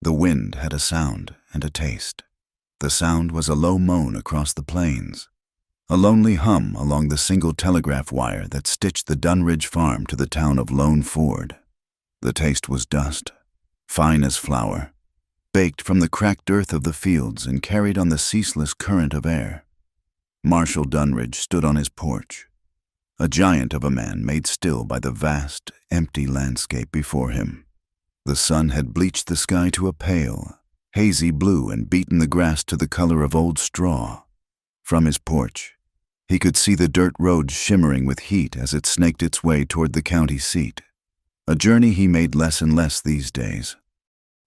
The wind had a sound and a taste. The sound was a low moan across the plains, a lonely hum along the single telegraph wire that stitched the Dunridge farm to the town of Lone Ford. The taste was dust, fine as flour, baked from the cracked earth of the fields and carried on the ceaseless current of air. Marshall Dunridge stood on his porch, a giant of a man made still by the vast, empty landscape before him. The sun had bleached the sky to a pale, hazy blue and beaten the grass to the color of old straw. From his porch, he could see the dirt road shimmering with heat as it snaked its way toward the county seat, a journey he made less and less these days.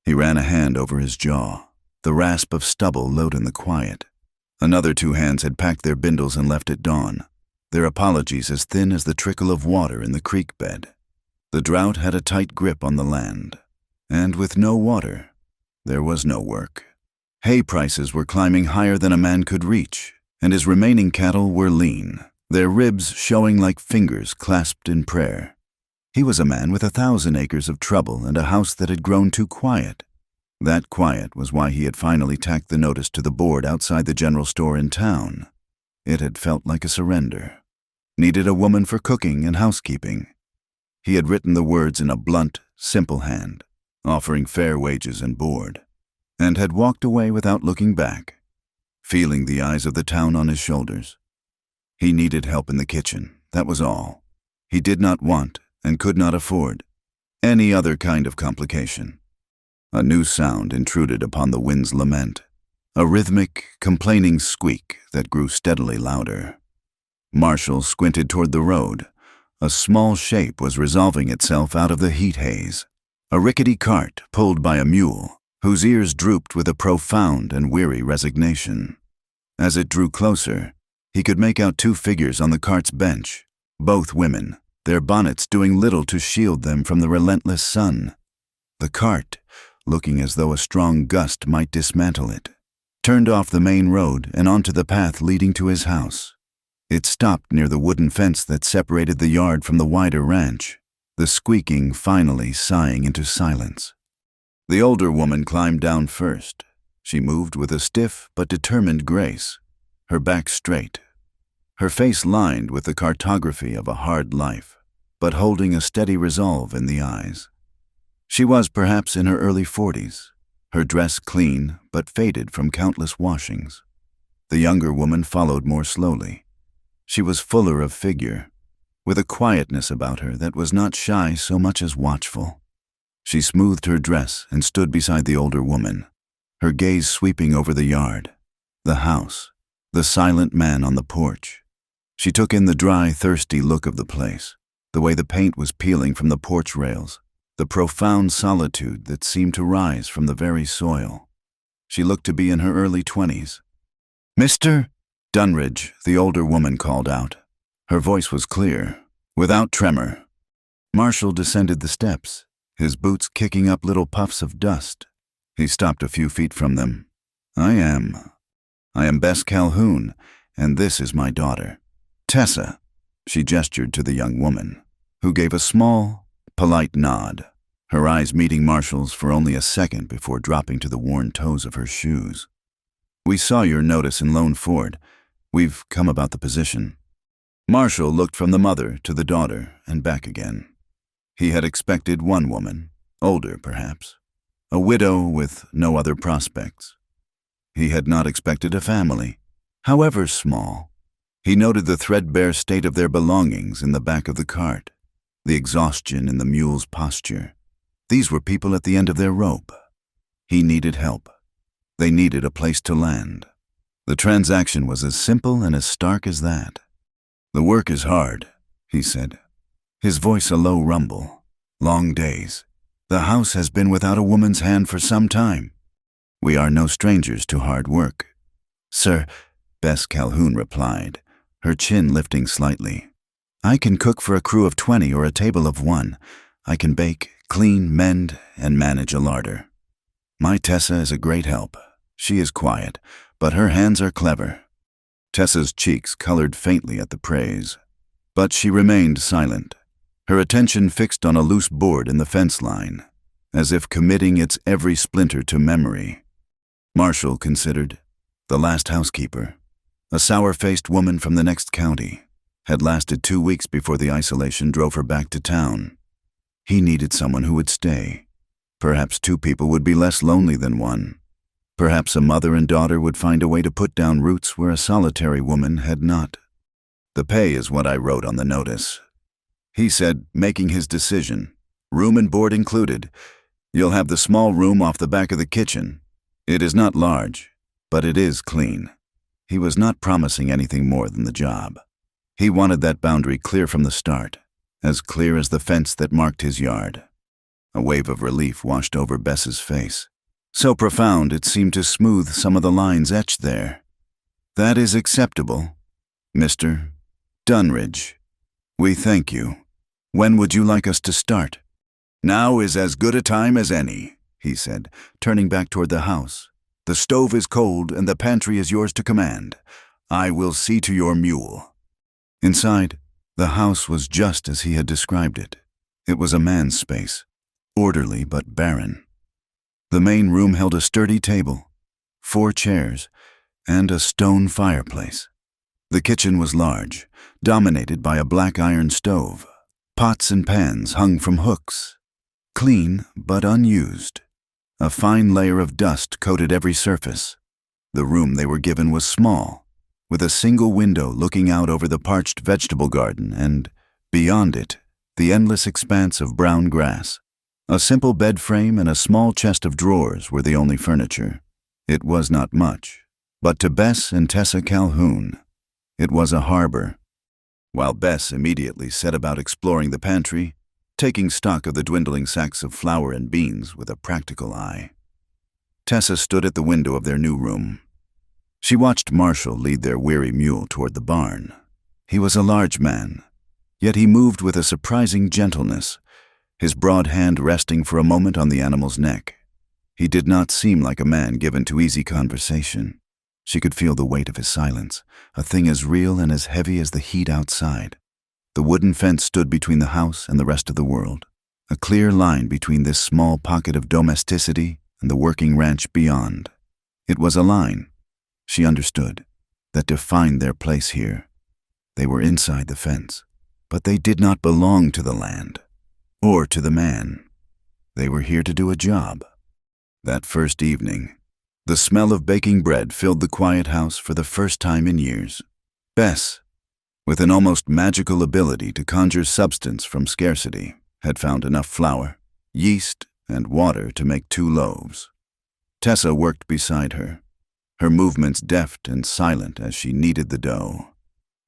He ran a hand over his jaw, the rasp of stubble low in the quiet. Another two hands had packed their bindles and left at dawn, their apologies as thin as the trickle of water in the creek bed. The drought had a tight grip on the land, and with no water, there was no work. Hay prices were climbing higher than a man could reach, and his remaining cattle were lean, their ribs showing like fingers clasped in prayer. He was a man with 1,000 acres of trouble and a house that had grown too quiet. That quiet was why he had finally tacked the notice to the board outside the general store in town. It had felt like a surrender. Needed a woman for cooking and housekeeping. He had written the words in a blunt, simple hand, offering fair wages and board, and had walked away without looking back, feeling the eyes of the town on his shoulders. He needed help in the kitchen, that was all. He did not want, and could not afford, any other kind of complication. A new sound intruded upon the wind's lament, a rhythmic, complaining squeak that grew steadily louder. Marshall squinted toward the road. A small shape was resolving itself out of the heat haze, a rickety cart pulled by a mule, whose ears drooped with a profound and weary resignation. As it drew closer, he could make out two figures on the cart's bench, both women, their bonnets doing little to shield them from the relentless sun. The cart, looking as though a strong gust might dismantle it, turned off the main road and onto the path leading to his house. It stopped near the wooden fence that separated the yard from the wider ranch, the squeaking finally sighing into silence. The older woman climbed down first. She moved with a stiff but determined grace, her back straight, her face lined with the cartography of a hard life, but holding a steady resolve in the eyes. She was perhaps in her early 40s, her dress clean but faded from countless washings. The younger woman followed more slowly. She was fuller of figure, with a quietness about her that was not shy so much as watchful. She smoothed her dress and stood beside the older woman, her gaze sweeping over the yard, the house, the silent man on the porch. She took in the dry, thirsty look of the place, the way the paint was peeling from the porch rails, the profound solitude that seemed to rise from the very soil. She looked to be in her early 20s. "Mr. Dunridge," the older woman called out. Her voice was clear, without tremor. Marshall descended the steps, his boots kicking up little puffs of dust. He stopped a few feet from them. I am Bess Calhoun, and this is my daughter, Tessa." She gestured to the young woman, who gave a small, polite nod, her eyes meeting Marshall's for only a second before dropping to the worn toes of her shoes. "We saw your notice in Lone Ford. We've come about the position." Marshall looked from the mother to the daughter and back again. He had expected one woman, older perhaps, a widow with no other prospects. He had not expected a family, however small. He noted the threadbare state of their belongings in the back of the cart, the exhaustion in the mule's posture. These were people at the end of their rope. He needed help. They needed a place to land. The transaction was as simple and as stark as that. "The work is hard," he said, his voice a low rumble. "Long days. The house has been without a woman's hand for some time. We are no strangers to hard work." "Sir," Bess Calhoun replied, her chin lifting slightly, "I can cook for a crew of 20 or a table of 1. I can bake, clean, mend, and manage a larder. My Tessa is a great help. She is quiet, but her hands are clever." Tessa's cheeks colored faintly at the praise, but she remained silent, her attention fixed on a loose board in the fence line. as if committing its every splinter to memory. Marshall considered. The last housekeeper, a sour-faced woman from the next county, had lasted 2 weeks before the isolation drove her back to town. He needed someone who would stay. Perhaps 2 people would be less lonely than one. Perhaps a mother and daughter would find a way to put down roots where a solitary woman had not. The pay is what I wrote on the notice, he said, making his decision. Room and board included. You'll have the small room off the back of the kitchen. It is not large, but it is clean. He was not promising anything more than the job. He wanted that boundary clear from the start, as clear as the fence that marked his yard. A wave of relief washed over Bess's face, so profound it seemed to smooth some of the lines etched there. That is acceptable, Mr. Dunridge. We thank you. When would you like us to start? Now is as good a time as any, he said, turning back toward the house. The stove is cold and the pantry is yours to command. I will see to your mule. Inside, the house was just as he had described it. It was a man's space, orderly but barren. The main room held a sturdy table, 4 chairs, and a stone fireplace. The kitchen was large, dominated by a black iron stove. Pots and pans hung from hooks, clean but unused. A fine layer of dust coated every surface. The room they were given was small, with a single window looking out over the parched vegetable garden and, beyond it, the endless expanse of brown grass. A simple bed frame and a small chest of drawers were the only furniture. It was not much, but to Bess and Tessa Calhoun, it was a harbor. While Bess immediately set about exploring the pantry, taking stock of the dwindling sacks of flour and beans with a practical eye, Tessa stood at the window of their new room. She watched Marshall lead their weary mule toward the barn. He was a large man, yet he moved with a surprising gentleness, his broad hand resting for a moment on the animal's neck. He did not seem like a man given to easy conversation. She could feel the weight of his silence, a thing as real and as heavy as the heat outside. The wooden fence stood between the house and the rest of the world, a clear line between this small pocket of domesticity and the working ranch beyond. It was a line, she understood, that defined their place here. They were inside the fence, but they did not belong to the land, or to the man. They were here to do a job. That first evening, the smell of baking bread filled the quiet house for the first time in years. Bess, with an almost magical ability to conjure substance from scarcity, had found enough flour, yeast, and water to make 2 loaves. Tessa worked beside her, her movements deft and silent as she kneaded the dough.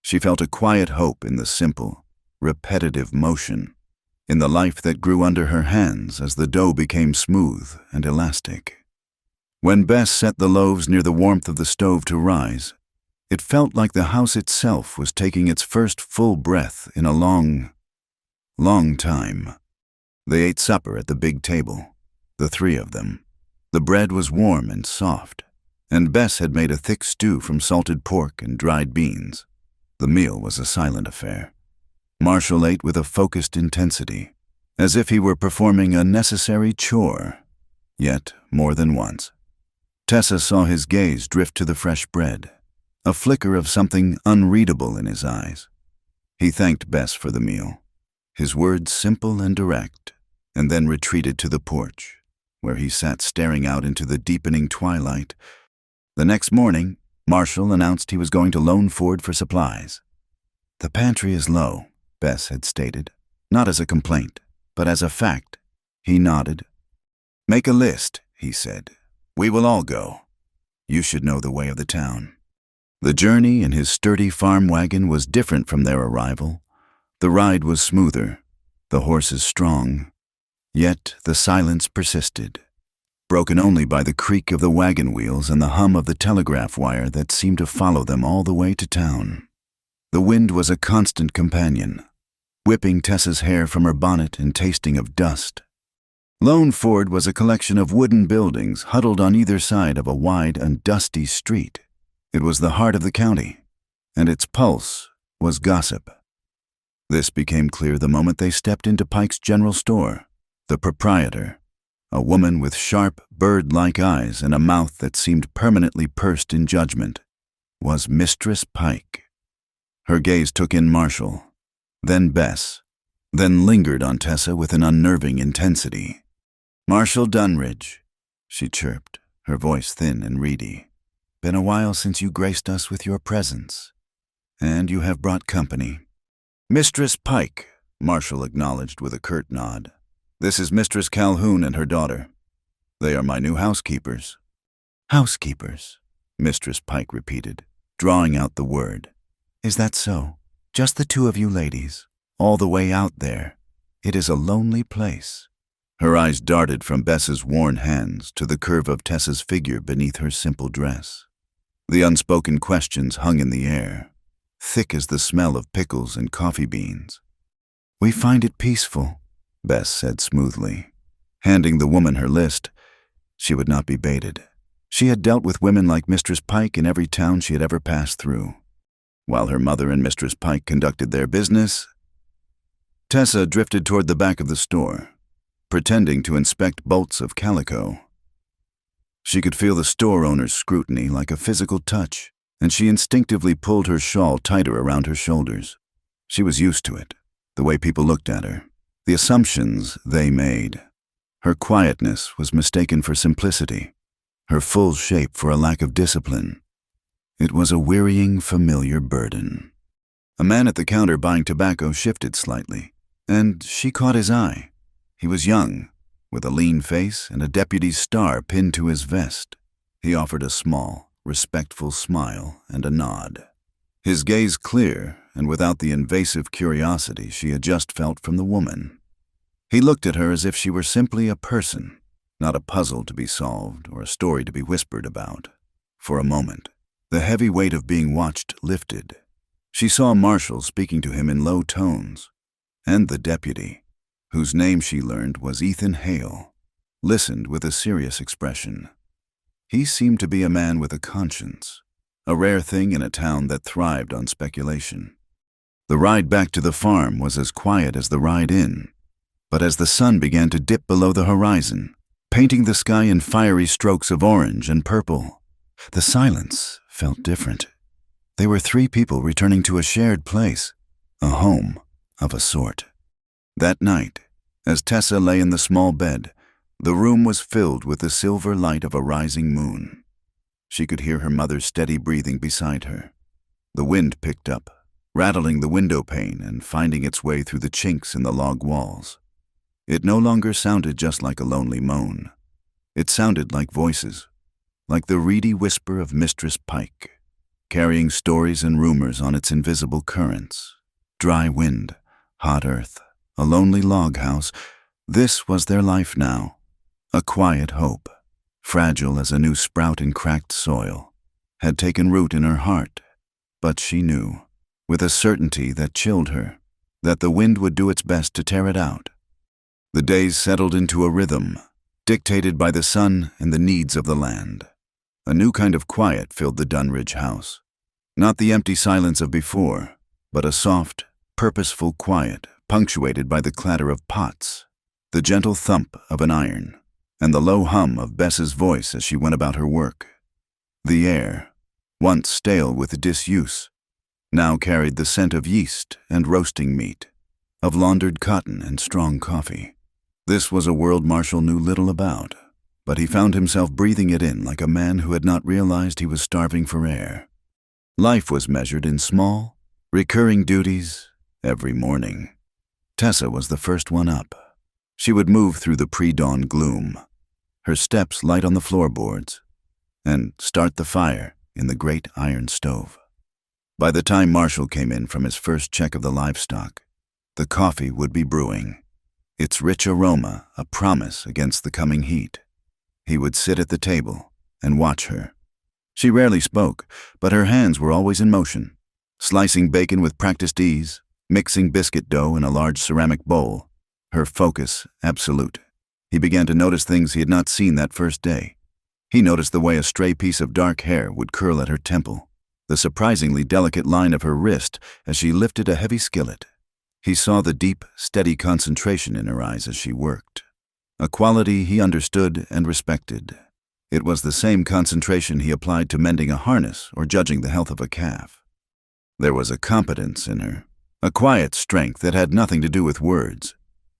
She felt a quiet hope in the simple, repetitive motion, in the life that grew under her hands as the dough became smooth and elastic. When Bess set the loaves near the warmth of the stove to rise, it felt like the house itself was taking its first full breath in a long time. They ate supper at the big table, the 3 of them. The bread was warm and soft, and Bess had made a thick stew from salted pork and dried beans. The meal was a silent affair. Marshall ate with a focused intensity, as if he were performing a necessary chore. Yet, more than once, Tessa saw his gaze drift to the fresh bread, a flicker of something unreadable in his eyes. He thanked Bess for the meal, his words simple and direct, and then retreated to the porch, where he sat staring out into the deepening twilight. The next morning, Marshall announced he was going to Lone Ford for supplies. The pantry is low, Bess had stated, not as a complaint, but as a fact. He nodded. Make a list, he said. We will all go. You should know the way of the town. The journey in his sturdy farm wagon was different from their arrival. The ride was smoother, the horses strong. Yet the silence persisted, broken only by the creak of the wagon wheels and the hum of the telegraph wire that seemed to follow them all the way to town. The wind was a constant companion, whipping Tessa's hair from her bonnet and tasting of dust. Lone Ford was a collection of wooden buildings huddled on either side of a wide and dusty street. It was the heart of the county, and its pulse was gossip. This became clear the moment they stepped into Pike's general store. The proprietor, a woman with sharp, bird-like eyes and a mouth that seemed permanently pursed in judgment, was Mistress Pike. Her gaze took in Marshall, then Bess, then lingered on Tessa with an unnerving intensity. "Marshall Dunridge," she chirped, her voice thin and reedy. "Been a while since you graced us with your presence, and you have brought company." "Mistress Pike," Marshall acknowledged with a curt nod. "This is Mistress Calhoun and her daughter. They are my new housekeepers." "Housekeepers," Mistress Pike repeated, drawing out the word. "Is that so? Just the two of you ladies, all the way out there? It is a lonely place." Her eyes darted from Bess's worn hands to the curve of Tessa's figure beneath her simple dress. The unspoken questions hung in the air, thick as the smell of pickles and coffee beans. "We find it peaceful," Bess said smoothly, handing the woman her list. She would not be baited. She had dealt with women like Mistress Pike in every town she had ever passed through. While her mother and Mistress Pike conducted their business, Tessa drifted toward the back of the store, pretending to inspect bolts of calico. She could feel the store owner's scrutiny like a physical touch, and she instinctively pulled her shawl tighter around her shoulders. She was used to it, the way people looked at her, the assumptions they made. Her quietness was mistaken for simplicity, her full shape for a lack of discipline. It was a wearying, familiar burden. A man at the counter buying tobacco shifted slightly, and she caught his eye. He was young, with a lean face and a deputy's star pinned to his vest. He offered a small, respectful smile and a nod. His gaze clear and without the invasive curiosity she had just felt from the woman. He looked at her as if she were simply a person, not a puzzle to be solved or a story to be whispered about. For a moment, the heavy weight of being watched lifted. She saw Marshall speaking to him in low tones, and the deputy, whose name she learned was Ethan Hale, listened with a serious expression. He seemed to be a man with a conscience, a rare thing in a town that thrived on speculation. The ride back to the farm was as quiet as the ride in, but as the sun began to dip below the horizon, painting the sky in fiery strokes of orange and purple, the silence felt different. They were three people returning to a shared place, a home of a sort. That night, as Tessa lay in the small bed, the room was filled with the silver light of a rising moon. She could hear her mother's steady breathing beside her. The wind picked up, rattling the window pane and finding its way through the chinks in the log walls. It no longer sounded just like a lonely moan. It sounded like voices, like the reedy whisper of Mistress Pike, carrying stories and rumors on its invisible currents. Dry wind, hot earth, a lonely log house. This was their life now. A quiet hope, fragile as a new sprout in cracked soil, had taken root in her heart. But she knew, with a certainty that chilled her, that the wind would do its best to tear it out. The days settled into a rhythm, dictated by the sun and the needs of the land. A new kind of quiet filled the Dunridge house. Not the empty silence of before, but a soft, purposeful quiet punctuated by the clatter of pots, the gentle thump of an iron, and the low hum of Bess's voice as she went about her work. The air, once stale with disuse, now carried the scent of yeast and roasting meat, of laundered cotton and strong coffee. This was a world Marshall knew little about, but he found himself breathing it in like a man who had not realized he was starving for air. Life was measured in small, recurring duties every morning. Tessa was the first one up. She would move through the pre-dawn gloom, her steps light on the floorboards, and start the fire in the great iron stove. By the time Marshall came in from his first check of the livestock, the coffee would be brewing, its rich aroma a promise against the coming heat. He would sit at the table and watch her. She rarely spoke, but her hands were always in motion, slicing bacon with practiced ease, mixing biscuit dough in a large ceramic bowl, her focus absolute. He began to notice things he had not seen that first day. He noticed the way a stray piece of dark hair would curl at her temple, the surprisingly delicate line of her wrist as she lifted a heavy skillet. He saw the deep, steady concentration in her eyes as she worked. a quality he understood and respected. It was the same concentration he applied to mending a harness or judging the health of a calf. There was a competence in her, a quiet strength that had nothing to do with words.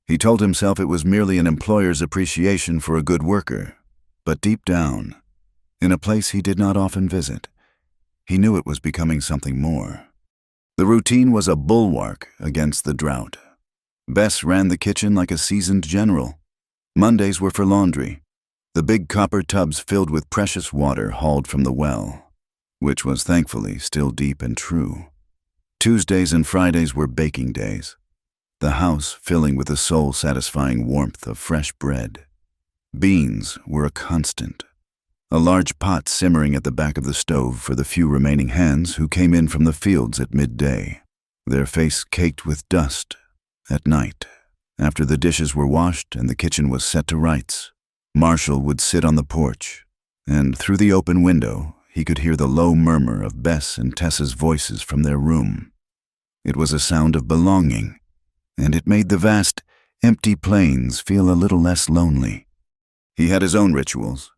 He told himself it was merely an employer's appreciation for a good worker, but deep down, in a place he did not often visit, he knew it was becoming something more. The routine was a bulwark against the drought. Bess ran the kitchen like a seasoned general. Mondays were for laundry, the big copper tubs filled with precious water hauled from the well, which was thankfully still deep and true. Tuesdays and Fridays were baking days, the house filling with the soul-satisfying warmth of fresh bread. Beans were a constant, a large pot simmering at the back of the stove for the few remaining hands who came in from the fields at midday, their face caked with dust. At night, after the dishes were washed and the kitchen was set to rights, Marshall would sit on the porch, and through the open window he could hear the low murmur of Bess and Tessa's voices from their room. It was a sound of belonging, and it made the vast, empty plains feel a little less lonely. He had his own rituals.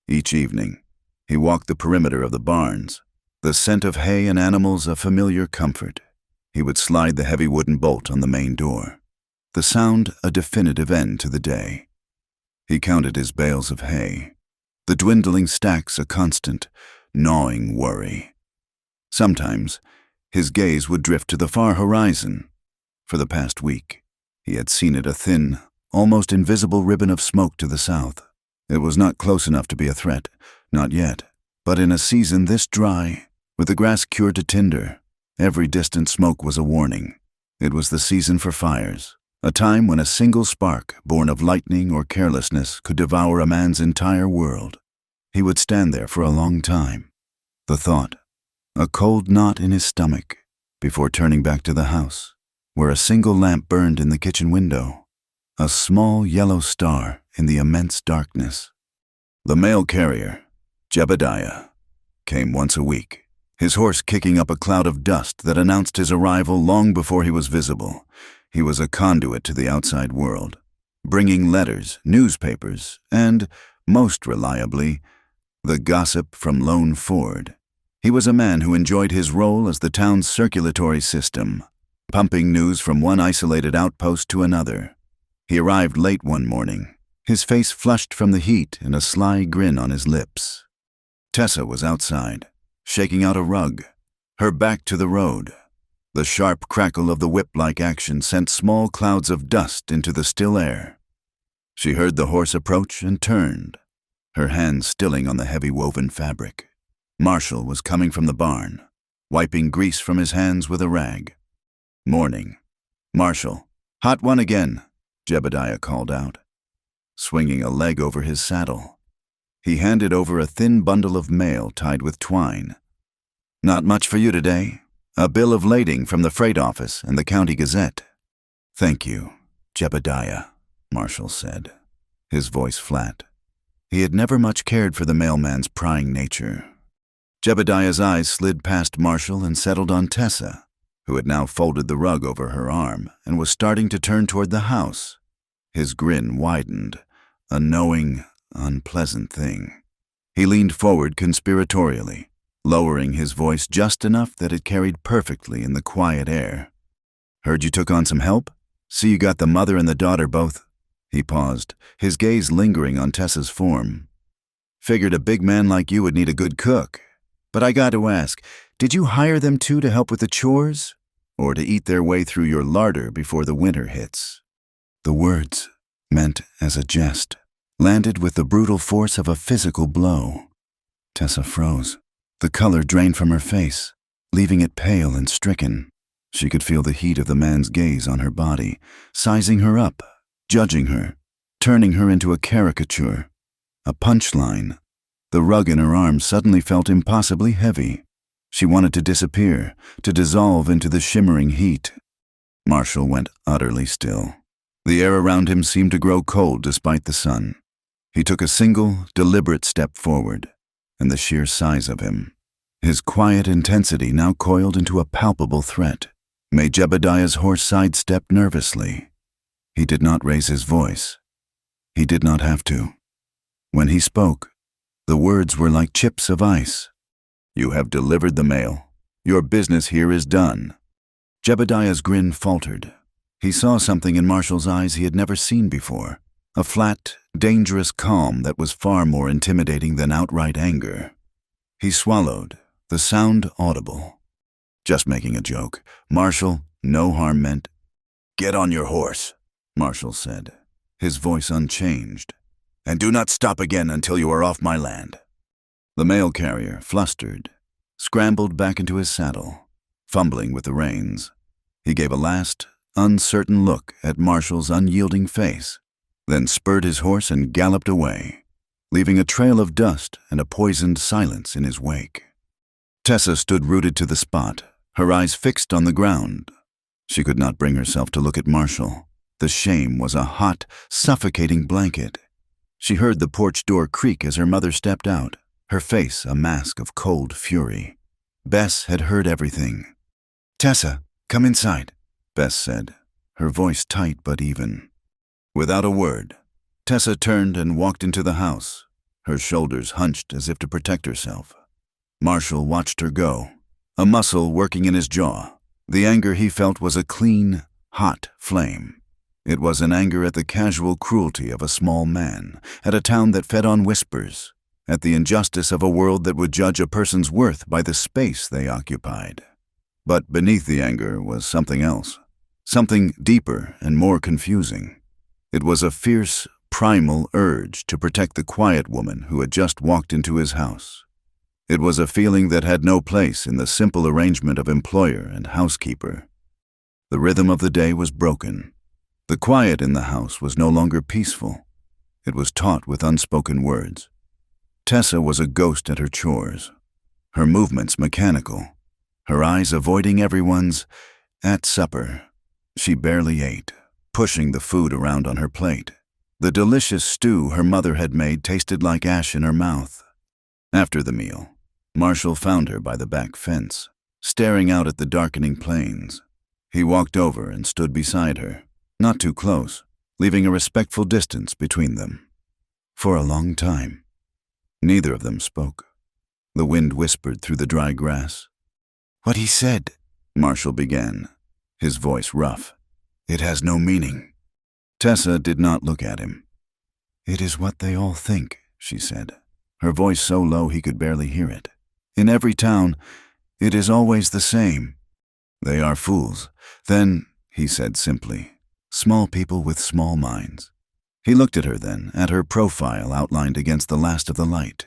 Each evening, he walked the perimeter of the barns, the scent of hay and animals a familiar comfort. He would slide the heavy wooden bolt on the main door, the sound a definitive end to the day. He counted his bales of hay, the dwindling stacks a constant, gnawing worry. Sometimes, his gaze would drift to the far horizon. For the past week, he had seen it, a thin, almost invisible ribbon of smoke to the south. It was not close enough to be a threat, not yet, but in a season this dry, with the grass cured to tinder, every distant smoke was a warning. It was the season for fires, a time when a single spark, born of lightning or carelessness, could devour a man's entire world. He would stand there for a long time, the thought, a cold knot in his stomach, before turning back to the house, where a single lamp burned in the kitchen window, a small yellow star in the immense darkness. The mail carrier, Jebediah, came once a week, his horse kicking up a cloud of dust that announced his arrival long before he was visible. He was a conduit to the outside world, bringing letters, newspapers, and, most reliably, the gossip from Lone Ford. He was a man who enjoyed his role as the town's circulatory system, pumping news from one isolated outpost to another. He arrived late one morning, his face flushed from the heat and a sly grin on his lips. Tessa was outside, shaking out a rug, her back to the road. The sharp crackle of the whip-like action sent small clouds of dust into the still air. She heard the horse approach and turned, her hands stilling on the heavy woven fabric. Marshall was coming from the barn, wiping grease from his hands with a rag. "Morning. Marshall, hot one again," Jebediah called out, swinging a leg over his saddle. He handed over a thin bundle of mail tied with twine. "Not much for you today. A bill of lading from the freight office and the County Gazette." "Thank you, Jebediah," Marshall said, his voice flat. He had never much cared for the mailman's prying nature. Jebediah's eyes slid past Marshall and settled on Tessa, who had now folded the rug over her arm and was starting to turn toward the house. His grin widened, a knowing, unpleasant thing. He leaned forward conspiratorially, lowering his voice just enough that it carried perfectly in the quiet air. "Heard you took on some help? See you got the mother and the daughter both." He paused, his gaze lingering on Tessa's form. "Figured a big man like you would need a good cook. But I got to ask, did you hire them two to help with the chores? Or to eat their way through your larder before the winter hits?" The words, meant as a jest, landed with the brutal force of a physical blow. Tessa froze. The color drained from her face, leaving it pale and stricken. She could feel the heat of the man's gaze on her body, sizing her up, judging her, turning her into a caricature, a punchline. The rug in her arms suddenly felt impossibly heavy. She wanted to disappear, to dissolve into the shimmering heat. Marshall went utterly still. The air around him seemed to grow cold despite the sun. He took a single, deliberate step forward, and the sheer size of him, his quiet intensity now coiled into a palpable threat, made Jebediah's horse sidestep nervously. He did not raise his voice. He did not have to. When he spoke, the words were like chips of ice. "You have delivered the mail. Your business here is done." Jebediah's grin faltered. He saw something in Marshall's eyes he had never seen before, a flat, dangerous calm that was far more intimidating than outright anger. He swallowed, the sound audible. "Just making a joke. Marshall, no harm meant." "Get on your horse," Marshall said, his voice unchanged, "and do not stop again until you are off my land." The mail carrier, flustered, scrambled back into his saddle, fumbling with the reins. He gave a last, uncertain look at Marshall's unyielding face, then spurred his horse and galloped away, leaving a trail of dust and a poisoned silence in his wake. Tessa stood rooted to the spot, her eyes fixed on the ground. She could not bring herself to look at Marshall. The shame was a hot, suffocating blanket. She heard the porch door creak as her mother stepped out, her face a mask of cold fury. Bess had heard everything. "Tessa, come inside," Bess said, her voice tight but even. Without a word, Tessa turned and walked into the house, her shoulders hunched as if to protect herself. Marshall watched her go, a muscle working in his jaw. The anger he felt was a clean, hot flame. It was an anger at the casual cruelty of a small man, at a town that fed on whispers, at the injustice of a world that would judge a person's worth by the space they occupied. But beneath the anger was something else, something deeper and more confusing. It was a fierce, primal urge to protect the quiet woman who had just walked into his house. It was a feeling that had no place in the simple arrangement of employer and housekeeper. The rhythm of the day was broken. The quiet in the house was no longer peaceful. It was taut with unspoken words. Tessa was a ghost at her chores, her movements mechanical, her eyes avoiding everyone's at supper. She barely ate, pushing the food around on her plate. The delicious stew her mother had made tasted like ash in her mouth. After the meal, Marshall found her by the back fence, staring out at the darkening plains. He walked over and stood beside her, not too close, leaving a respectful distance between them. For a long time, neither of them spoke. The wind whispered through the dry grass. "What he said," Marshall began, his voice rough. "It has no meaning." Tessa did not look at him. "It is what they all think," she said, her voice so low he could barely hear it. "In every town, it is always the same." "They are fools. Then," he said simply, "small people with small minds." He looked at her then, at her profile outlined against the last of the light.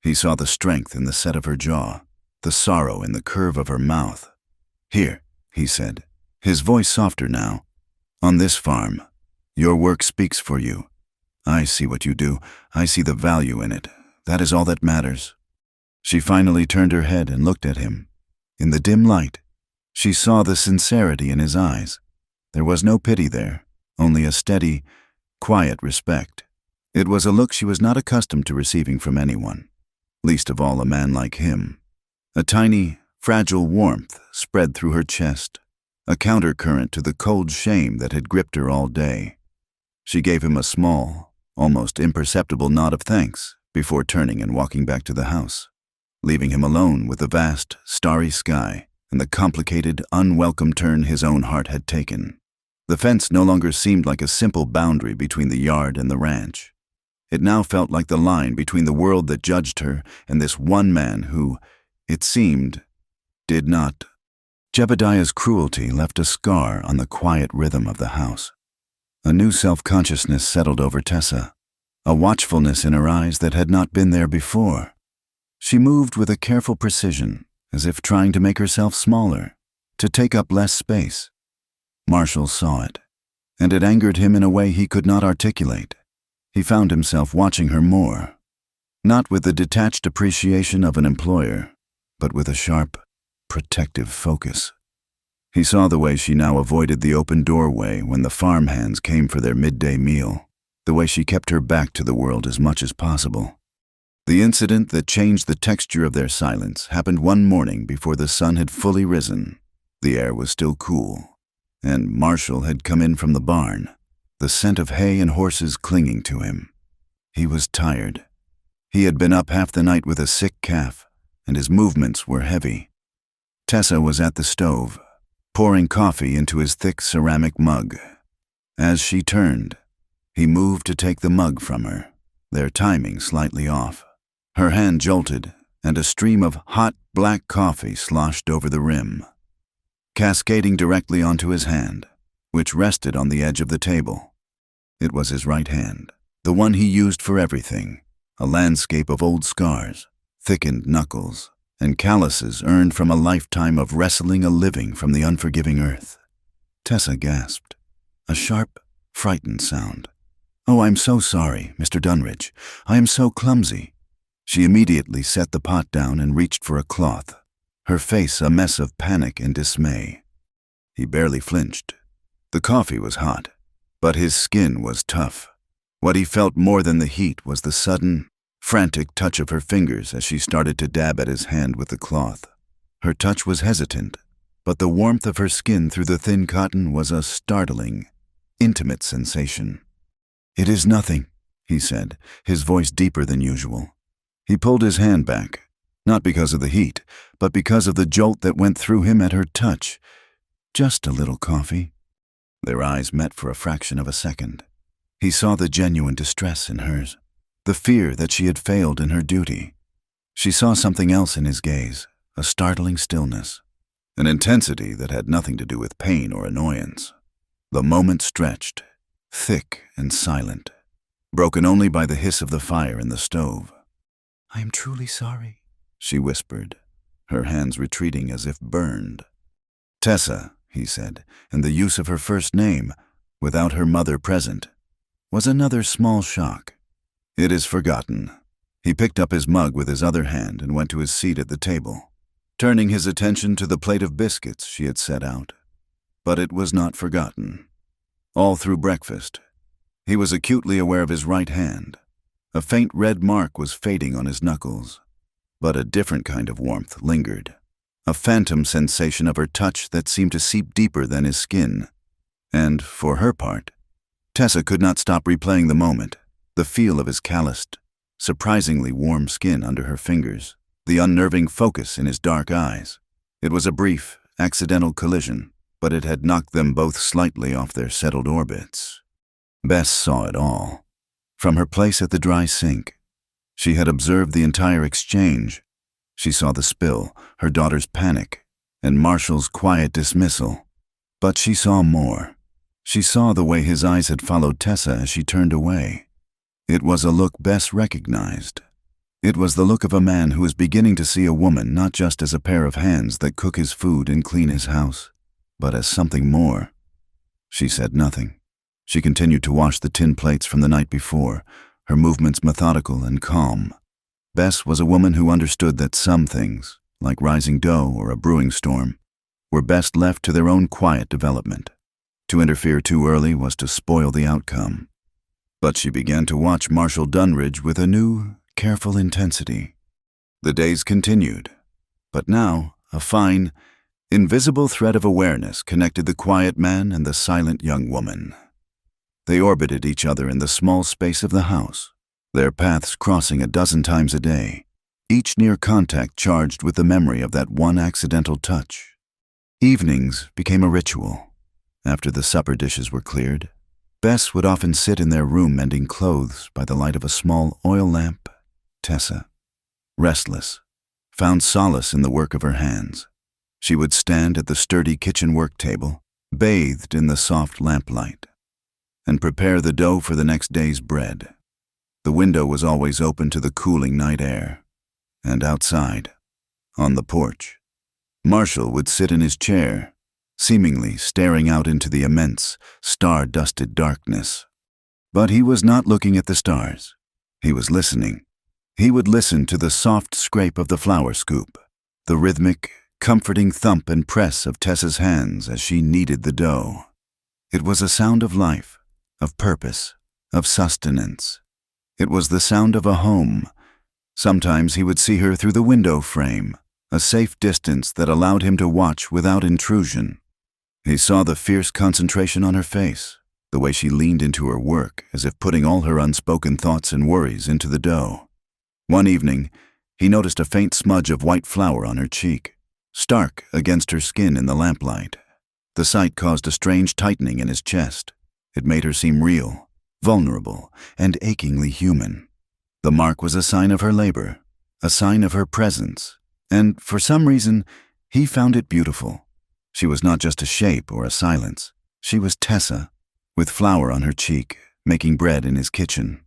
He saw the strength in the set of her jaw, the sorrow in the curve of her mouth. "Here," he said, his voice softer now. "On this farm, your work speaks for you. I see what you do. I see the value in it. That is all that matters." She finally turned her head and looked at him. In the dim light, she saw the sincerity in his eyes. There was no pity there, only a steady, quiet respect. It was a look she was not accustomed to receiving from anyone, least of all a man like him. A tiny, fragile warmth spread through her chest, a countercurrent to the cold shame that had gripped her all day. She gave him a small, almost imperceptible nod of thanks before turning and walking back to the house, leaving him alone with the vast, starry sky and the complicated, unwelcome turn his own heart had taken. The fence no longer seemed like a simple boundary between the yard and the ranch. It now felt like the line between the world that judged her and this one man who, it seemed, did not. Jebediah's cruelty left a scar on the quiet rhythm of the house. A new self-consciousness settled over Tessa, a watchfulness in her eyes that had not been there before. She moved with a careful precision, as if trying to make herself smaller, to take up less space. Marshall saw it, and it angered him in a way he could not articulate. He found himself watching her more, not with the detached appreciation of an employer, but with a sharp, protective focus. He saw the way she now avoided the open doorway when the farmhands came for their midday meal, the way she kept her back to the world as much as possible. The incident that changed the texture of their silence happened one morning before the sun had fully risen. The air was still cool, and Marshall had come in from the barn. the scent of hay and horses clinging to him. He was tired. He had been up half the night with a sick calf, and his movements were heavy. Tessa was at the stove, pouring coffee into his thick ceramic mug. As she turned, he moved to take the mug from her, their timing slightly off. Her hand jolted, and a stream of hot black coffee sloshed over the rim, cascading directly onto his hand, which rested on the edge of the table. It was his right hand, the one he used for everything, a landscape of old scars, thickened knuckles, and calluses earned from a lifetime of wrestling a living from the unforgiving earth. Tessa gasped, a sharp, frightened sound. "Oh, I'm so sorry, Mr. Dunridge. I am so clumsy." She immediately set the pot down and reached for a cloth, her face a mess of panic and dismay. He barely flinched. The coffee was hot, but his skin was tough. What he felt more than the heat was the sudden, frantic touch of her fingers as she started to dab at his hand with the cloth. Her touch was hesitant, but the warmth of her skin through the thin cotton was a startling, intimate sensation. "It is nothing," he said, his voice deeper than usual. He pulled his hand back, not because of the heat, but because of the jolt that went through him at her touch. "Just a little coffee." Their eyes met for a fraction of a second. He saw the genuine distress in hers, the fear that she had failed in her duty. She saw something else in his gaze, a startling stillness, an intensity that had nothing to do with pain or annoyance. The moment stretched, thick and silent, broken only by the hiss of the fire in the stove. "I am truly sorry," she whispered, her hands retreating as if burned. "Tessa," he said, and the use of her first name, without her mother present, was another small shock. "It is forgotten." He picked up his mug with his other hand and went to his seat at the table, turning his attention to the plate of biscuits she had set out. But it was not forgotten. All through breakfast, he was acutely aware of his right hand. A faint red mark was fading on his knuckles, but a different kind of warmth lingered, a phantom sensation of her touch that seemed to seep deeper than his skin. And, for her part, Tessa could not stop replaying the moment, the feel of his calloused, surprisingly warm skin under her fingers, the unnerving focus in his dark eyes. It was a brief, accidental collision, but it had knocked them both slightly off their settled orbits. Bess saw it all. From her place at the dry sink, she had observed the entire exchange. She saw the spill, her daughter's panic, and Marshall's quiet dismissal. But she saw more. She saw the way his eyes had followed Tessa as she turned away. It was a look Bess recognized. It was the look of a man who is beginning to see a woman not just as a pair of hands that cook his food and clean his house, but as something more. She said nothing. She continued to wash the tin plates from the night before, her movements methodical and calm. Bess was a woman who understood that some things, like rising dough or a brewing storm, were best left to their own quiet development. To interfere too early was to spoil the outcome. But she began to watch Marshall Dunridge with a new, careful intensity. The days continued, but now a fine, invisible thread of awareness connected the quiet man and the silent young woman. They orbited each other in the small space of the house, their paths crossing a dozen times a day, each near contact charged with the memory of that one accidental touch. Evenings became a ritual. After the supper dishes were cleared, Bess would often sit in their room mending clothes by the light of a small oil lamp. Tessa, restless, found solace in the work of her hands. She would stand at the sturdy kitchen work table, bathed in the soft lamplight, and prepare the dough for the next day's bread. The window was always open to the cooling night air, and outside, on the porch, Marshall would sit in his chair, seemingly staring out into the immense, star-dusted darkness. But he was not looking at the stars. He was listening. He would listen to the soft scrape of the flour scoop, the rhythmic, comforting thump and press of Tessa's hands as she kneaded the dough. It was a sound of life, of purpose, of sustenance. It was the sound of a home. Sometimes he would see her through the window frame, a safe distance that allowed him to watch without intrusion. He saw the fierce concentration on her face, the way she leaned into her work as if putting all her unspoken thoughts and worries into the dough. One evening, he noticed a faint smudge of white flour on her cheek, stark against her skin in the lamplight. The sight caused a strange tightening in his chest. It made her seem real, vulnerable, and achingly human. The mark was a sign of her labor, a sign of her presence, and for some reason, he found it beautiful. She was not just a shape or a silence. She was Tessa, with flour on her cheek, making bread in his kitchen.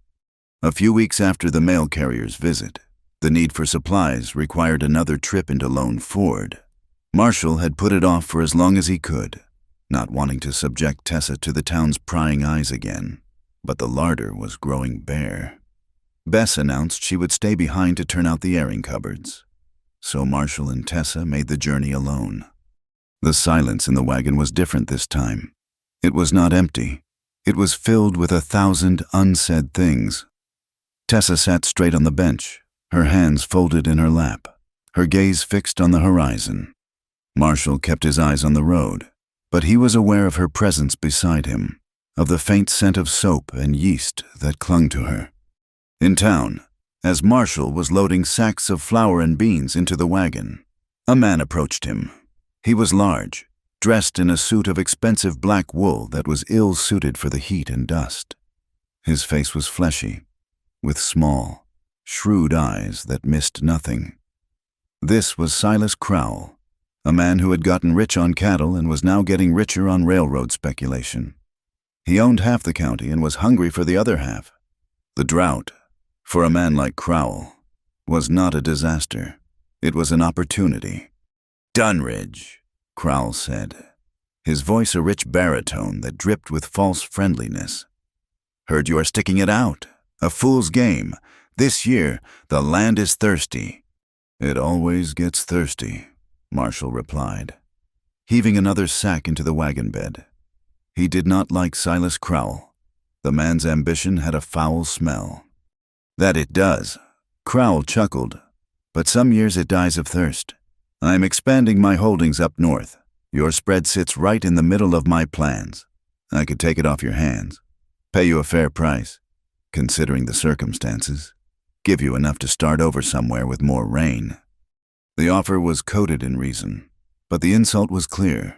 A few weeks after the mail carrier's visit, the need for supplies required another trip into Lone Ford. Marshall had put it off for as long as he could, not wanting to subject Tessa to the town's prying eyes again. But the larder was growing bare. Bess announced she would stay behind to turn out the airing cupboards. So Marshall and Tessa made the journey alone. The silence in the wagon was different this time. It was not empty. It was filled with 1,000 unsaid things. Tessa sat straight on the bench, her hands folded in her lap, her gaze fixed on the horizon. Marshall kept his eyes on the road, but he was aware of her presence beside him, of the faint scent of soap and yeast that clung to her. In town, as Marshall was loading sacks of flour and beans into the wagon, a man approached him. He was large, dressed in a suit of expensive black wool that was ill-suited for the heat and dust. His face was fleshy, with small, shrewd eyes that missed nothing. This was Silas Crowell, a man who had gotten rich on cattle and was now getting richer on railroad speculation. He owned half the county and was hungry for the other half. The drought, for a man like Crowell, was not a disaster. It was an opportunity. "Dunridge," Crowell said, his voice a rich baritone that dripped with false friendliness. "Heard you are sticking it out. A fool's game. This year, the land is thirsty." "It always gets thirsty," Marshall replied, heaving another sack into the wagon bed. He did not like Silas Crowell. The man's ambition had a foul smell. "That it does," Crowell chuckled, "but some years it dies of thirst. I am expanding my holdings up north. Your spread sits right in the middle of my plans. I could take it off your hands, pay you a fair price, considering the circumstances, give you enough to start over somewhere with more rain." The offer was coated in reason, but the insult was clear.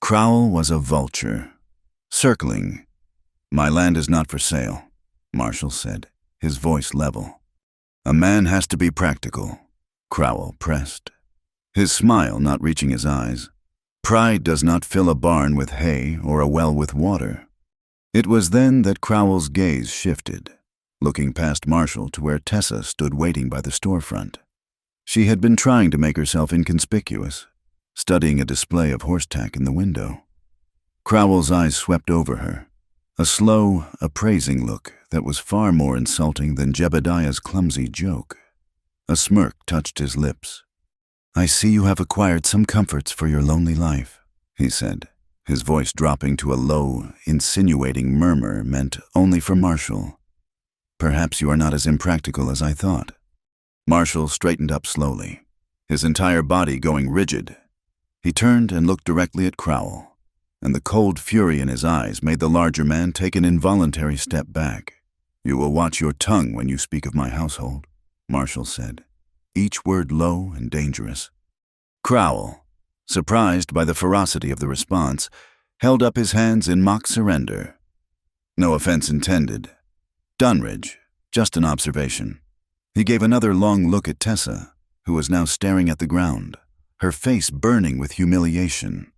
Crowell was a vulture, circling. "My land is not for sale," Marshall said, his voice level. "A man has to be practical," Crowell pressed, his smile not reaching his eyes. "Pride does not fill a barn with hay or a well with water." It was then that Crowell's gaze shifted, looking past Marshall to where Tessa stood waiting by the storefront. She had been trying to make herself inconspicuous, studying a display of horsetack in the window. Crowell's eyes swept over her, a slow, appraising look that was far more insulting than Jebediah's clumsy joke. A smirk touched his lips. "I see you have acquired some comforts for your lonely life," he said, his voice dropping to a low, insinuating murmur meant only for Marshall. "Perhaps you are not as impractical as I thought." Marshall straightened up slowly, his entire body going rigid. He turned and looked directly at Crowell, and the cold fury in his eyes made the larger man take an involuntary step back. "You will watch your tongue when you speak of my household," Marshall said, each word low and dangerous. Crowell, surprised by the ferocity of the response, held up his hands in mock surrender. "No offense intended. Dunridge, just an observation." He gave another long look at Tessa, who was now staring at the ground, her face burning with humiliation,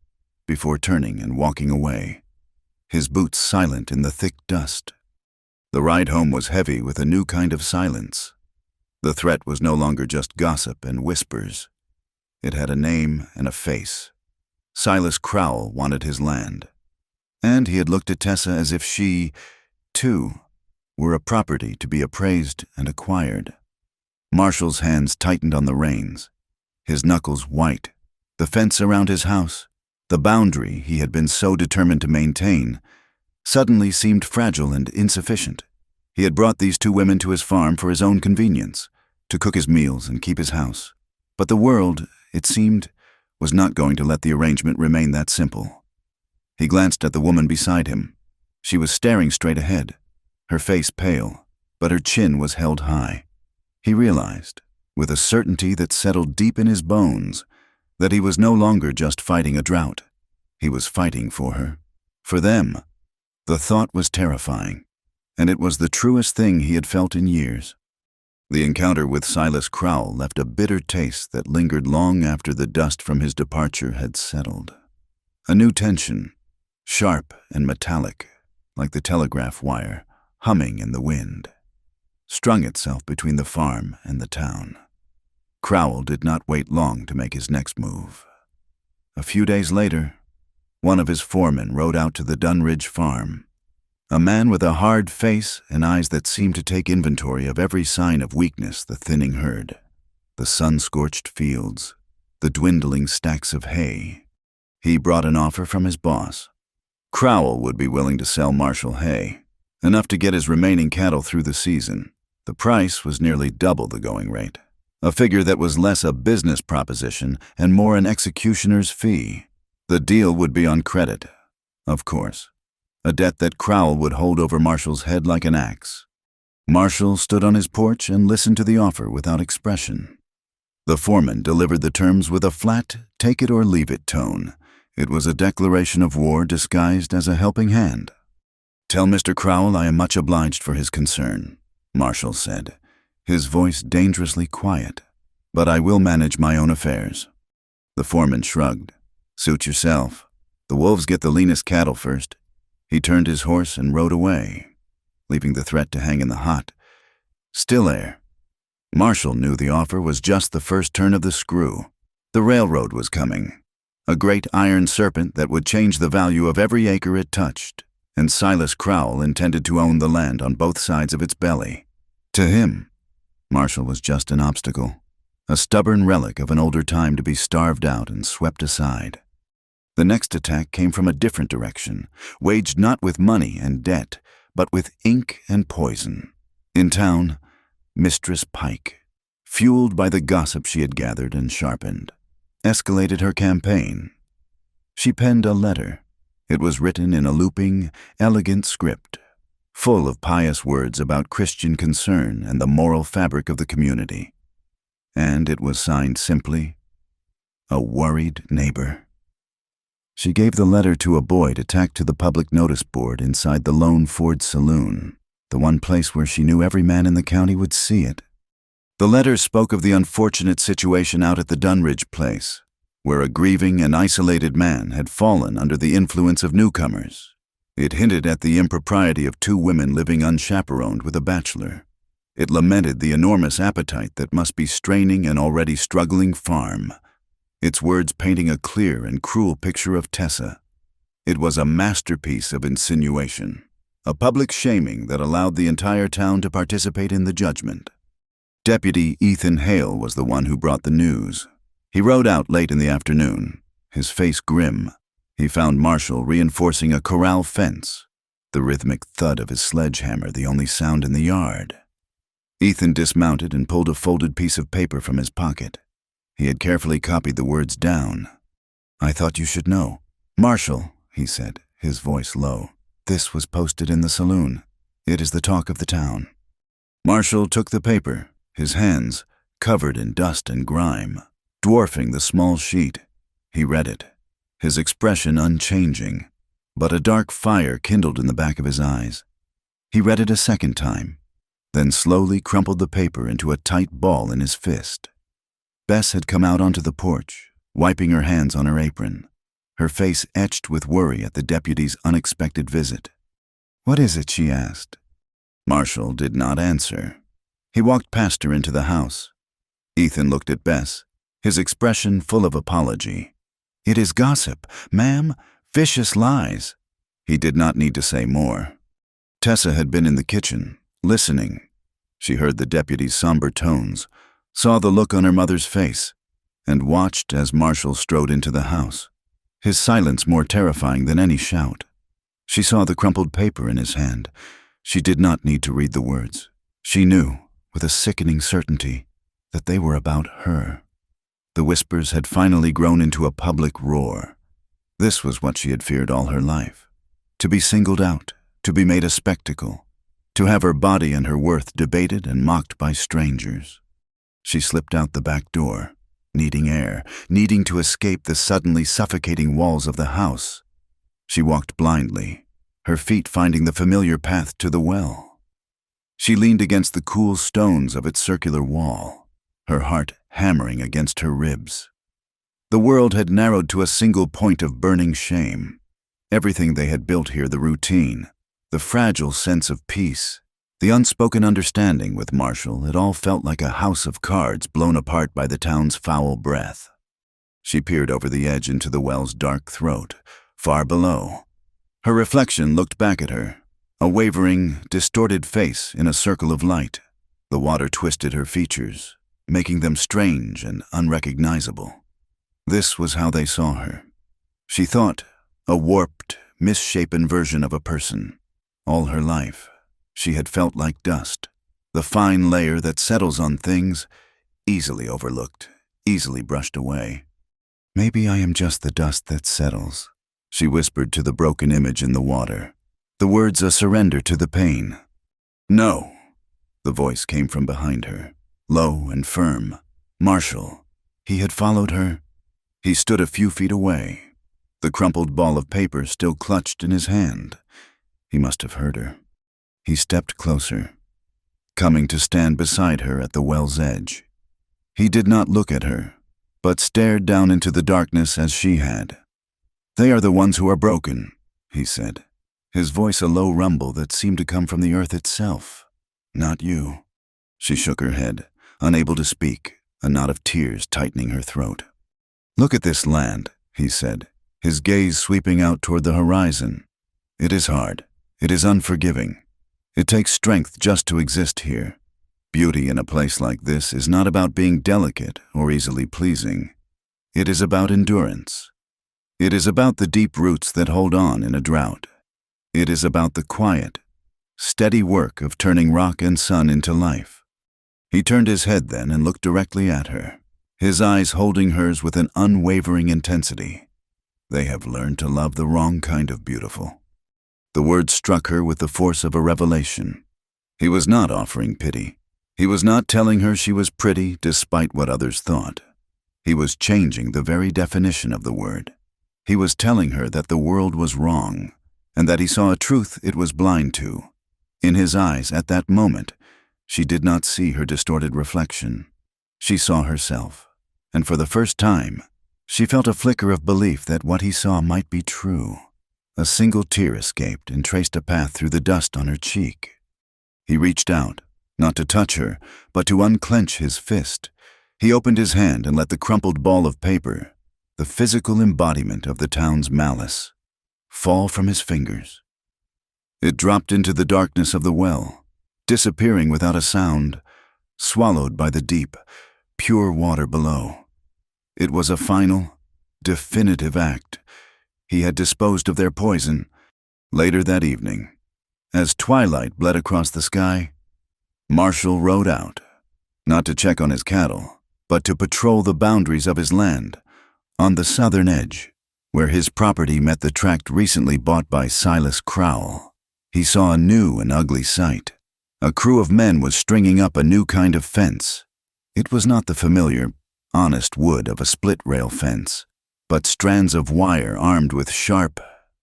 before turning and walking away, his boots silent in the thick dust. The ride home was heavy with a new kind of silence. The threat was no longer just gossip and whispers. It had a name and a face. Silas Crowell wanted his land. And he had looked at Tessa as if she, too, were a property to be appraised and acquired. Marshall's hands tightened on the reins, his knuckles white. The fence around his house, the boundary he had been so determined to maintain, suddenly seemed fragile and insufficient. He had brought these two women to his farm for his own convenience, to cook his meals and keep his house. But the world, it seemed, was not going to let the arrangement remain that simple. He glanced at the woman beside him. She was staring straight ahead, her face pale, but her chin was held high. He realized, with a certainty that settled deep in his bones, that he was no longer just fighting a drought. He was fighting for her. For them. The thought was terrifying, and it was the truest thing he had felt in years. The encounter with Silas Crowell left a bitter taste that lingered long after the dust from his departure had settled. A new tension, sharp and metallic, like the telegraph wire, humming in the wind, strung itself between the farm and the town. Crowell did not wait long to make his next move. A few days later, one of his foremen rode out to the Dunridge farm. A man with a hard face and eyes that seemed to take inventory of every sign of weakness the thinning herd. The sun-scorched fields, the dwindling stacks of hay. He brought an offer from his boss. Crowell would be willing to sell Marshall hay, enough to get his remaining cattle through the season. The price was nearly double the going rate, a figure that was less a business proposition and more an executioner's fee. The deal would be on credit, of course, a debt that Crowell would hold over Marshall's head like an axe. Marshall stood on his porch and listened to the offer without expression. The foreman delivered the terms with a flat, take-it-or-leave-it tone. It was a declaration of war disguised as a helping hand. "Tell Mr. Crowell I am much obliged for his concern," Marshall said, his voice dangerously quiet. "But I will manage my own affairs." The foreman shrugged. "Suit yourself. The wolves get the leanest cattle first." He turned his horse and rode away, leaving the threat to hang in the hot, still air. Marshall knew the offer was just the first turn of the screw. The railroad was coming, a great iron serpent that would change the value of every acre it touched, and Silas Crowell intended to own the land on both sides of its belly. To him, Marshall was just an obstacle, a stubborn relic of an older time to be starved out and swept aside. The next attack came from a different direction, waged not with money and debt, but with ink and poison. In town, Mistress Pike, fueled by the gossip she had gathered and sharpened, escalated her campaign. She penned a letter. It was written in a looping, elegant script, full of pious words about Christian concern and the moral fabric of the community. And it was signed simply, "A Worried Neighbor." She gave the letter to a boy to tack to the public notice board inside the Lone Ford Saloon, the one place where she knew every man in the county would see it. The letter spoke of the unfortunate situation out at the Dunridge place, where a grieving and isolated man had fallen under the influence of newcomers. It hinted at the impropriety of two women living unchaperoned with a bachelor. It lamented the enormous appetite that must be straining an already struggling farm, its words painting a clear and cruel picture of Tessa. It was a masterpiece of insinuation, a public shaming that allowed the entire town to participate in the judgment. Deputy Ethan Hale was the one who brought the news. He rode out late in the afternoon, his face grim. He found Marshall reinforcing a corral fence, the rhythmic thud of his sledgehammer the only sound in the yard. Ethan dismounted and pulled a folded piece of paper from his pocket. He had carefully copied the words down. "I thought you should know." "Marshall," he said, his voice low, "this was posted in the saloon. It is the talk of the town." Marshall took the paper, his hands covered in dust and grime, dwarfing the small sheet. He read it, his expression unchanging, but a dark fire kindled in the back of his eyes. He read it a second time, then slowly crumpled the paper into a tight ball in his fist. Bess had come out onto the porch, wiping her hands on her apron, her face etched with worry at the deputy's unexpected visit. "What is it?" she asked. Marshall did not answer. He walked past her into the house. Ethan looked at Bess, his expression full of apology. "It is gossip, ma'am, vicious lies." He did not need to say more. Tessa had been in the kitchen, listening. She heard the deputy's somber tones, saw the look on her mother's face, and watched as Marshall strode into the house, his silence more terrifying than any shout. She saw the crumpled paper in his hand. She did not need to read the words. She knew, with a sickening certainty, that they were about her. The whispers had finally grown into a public roar. This was what she had feared all her life. To be singled out, to be made a spectacle, to have her body and her worth debated and mocked by strangers. She slipped out the back door, needing air, needing to escape the suddenly suffocating walls of the house. She walked blindly, her feet finding the familiar path to the well. She leaned against the cool stones of its circular wall, her heart hammering against her ribs. The world had narrowed to a single point of burning shame. Everything they had built here, the routine, the fragile sense of peace, the unspoken understanding with Marshall, it all felt like a house of cards blown apart by the town's foul breath. She peered over the edge into the well's dark throat, far below. Her reflection looked back at her, a wavering, distorted face in a circle of light. The water twisted her features, making them strange and unrecognizable. This was how they saw her. She thought, a warped, misshapen version of a person. All her life, she had felt like dust, the fine layer that settles on things, easily overlooked, easily brushed away. Maybe I am just the dust that settles, she whispered to the broken image in the water, the words a surrender to the pain. No, the voice came from behind her, low and firm. Marshall. He had followed her. He stood a few feet away, the crumpled ball of paper still clutched in his hand. He must have heard her. He stepped closer, coming to stand beside her at the well's edge. He did not look at her, but stared down into the darkness as she had. They are the ones who are broken, he said, his voice a low rumble that seemed to come from the earth itself. Not you. She shook her head, unable to speak, a knot of tears tightening her throat. Look at this land, he said, his gaze sweeping out toward the horizon. It is hard. It is unforgiving. It takes strength just to exist here. Beauty in a place like this is not about being delicate or easily pleasing. It is about endurance. It is about the deep roots that hold on in a drought. It is about the quiet, steady work of turning rock and sun into life. He turned his head then and looked directly at her, his eyes holding hers with an unwavering intensity. They have learned to love the wrong kind of beautiful. The words struck her with the force of a revelation. He was not offering pity. He was not telling her she was pretty despite what others thought. He was changing the very definition of the word. He was telling her that the world was wrong, and that he saw a truth it was blind to. In his eyes, at that moment, she did not see her distorted reflection. She saw herself, and for the first time, she felt a flicker of belief that what he saw might be true. A single tear escaped and traced a path through the dust on her cheek. He reached out, not to touch her, but to unclench his fist. He opened his hand and let the crumpled ball of paper, the physical embodiment of the town's malice, fall from his fingers. It dropped into the darkness of the well, disappearing without a sound, swallowed by the deep, pure water below. It was a final, definitive act. He had disposed of their poison. Later that evening, as twilight bled across the sky, Marshall rode out, not to check on his cattle, but to patrol the boundaries of his land, on the southern edge, where his property met the tract recently bought by Silas Crowell. He saw a new and ugly sight. A crew of men was stringing up a new kind of fence. It was not the familiar, honest wood of a split-rail fence, but strands of wire armed with sharp,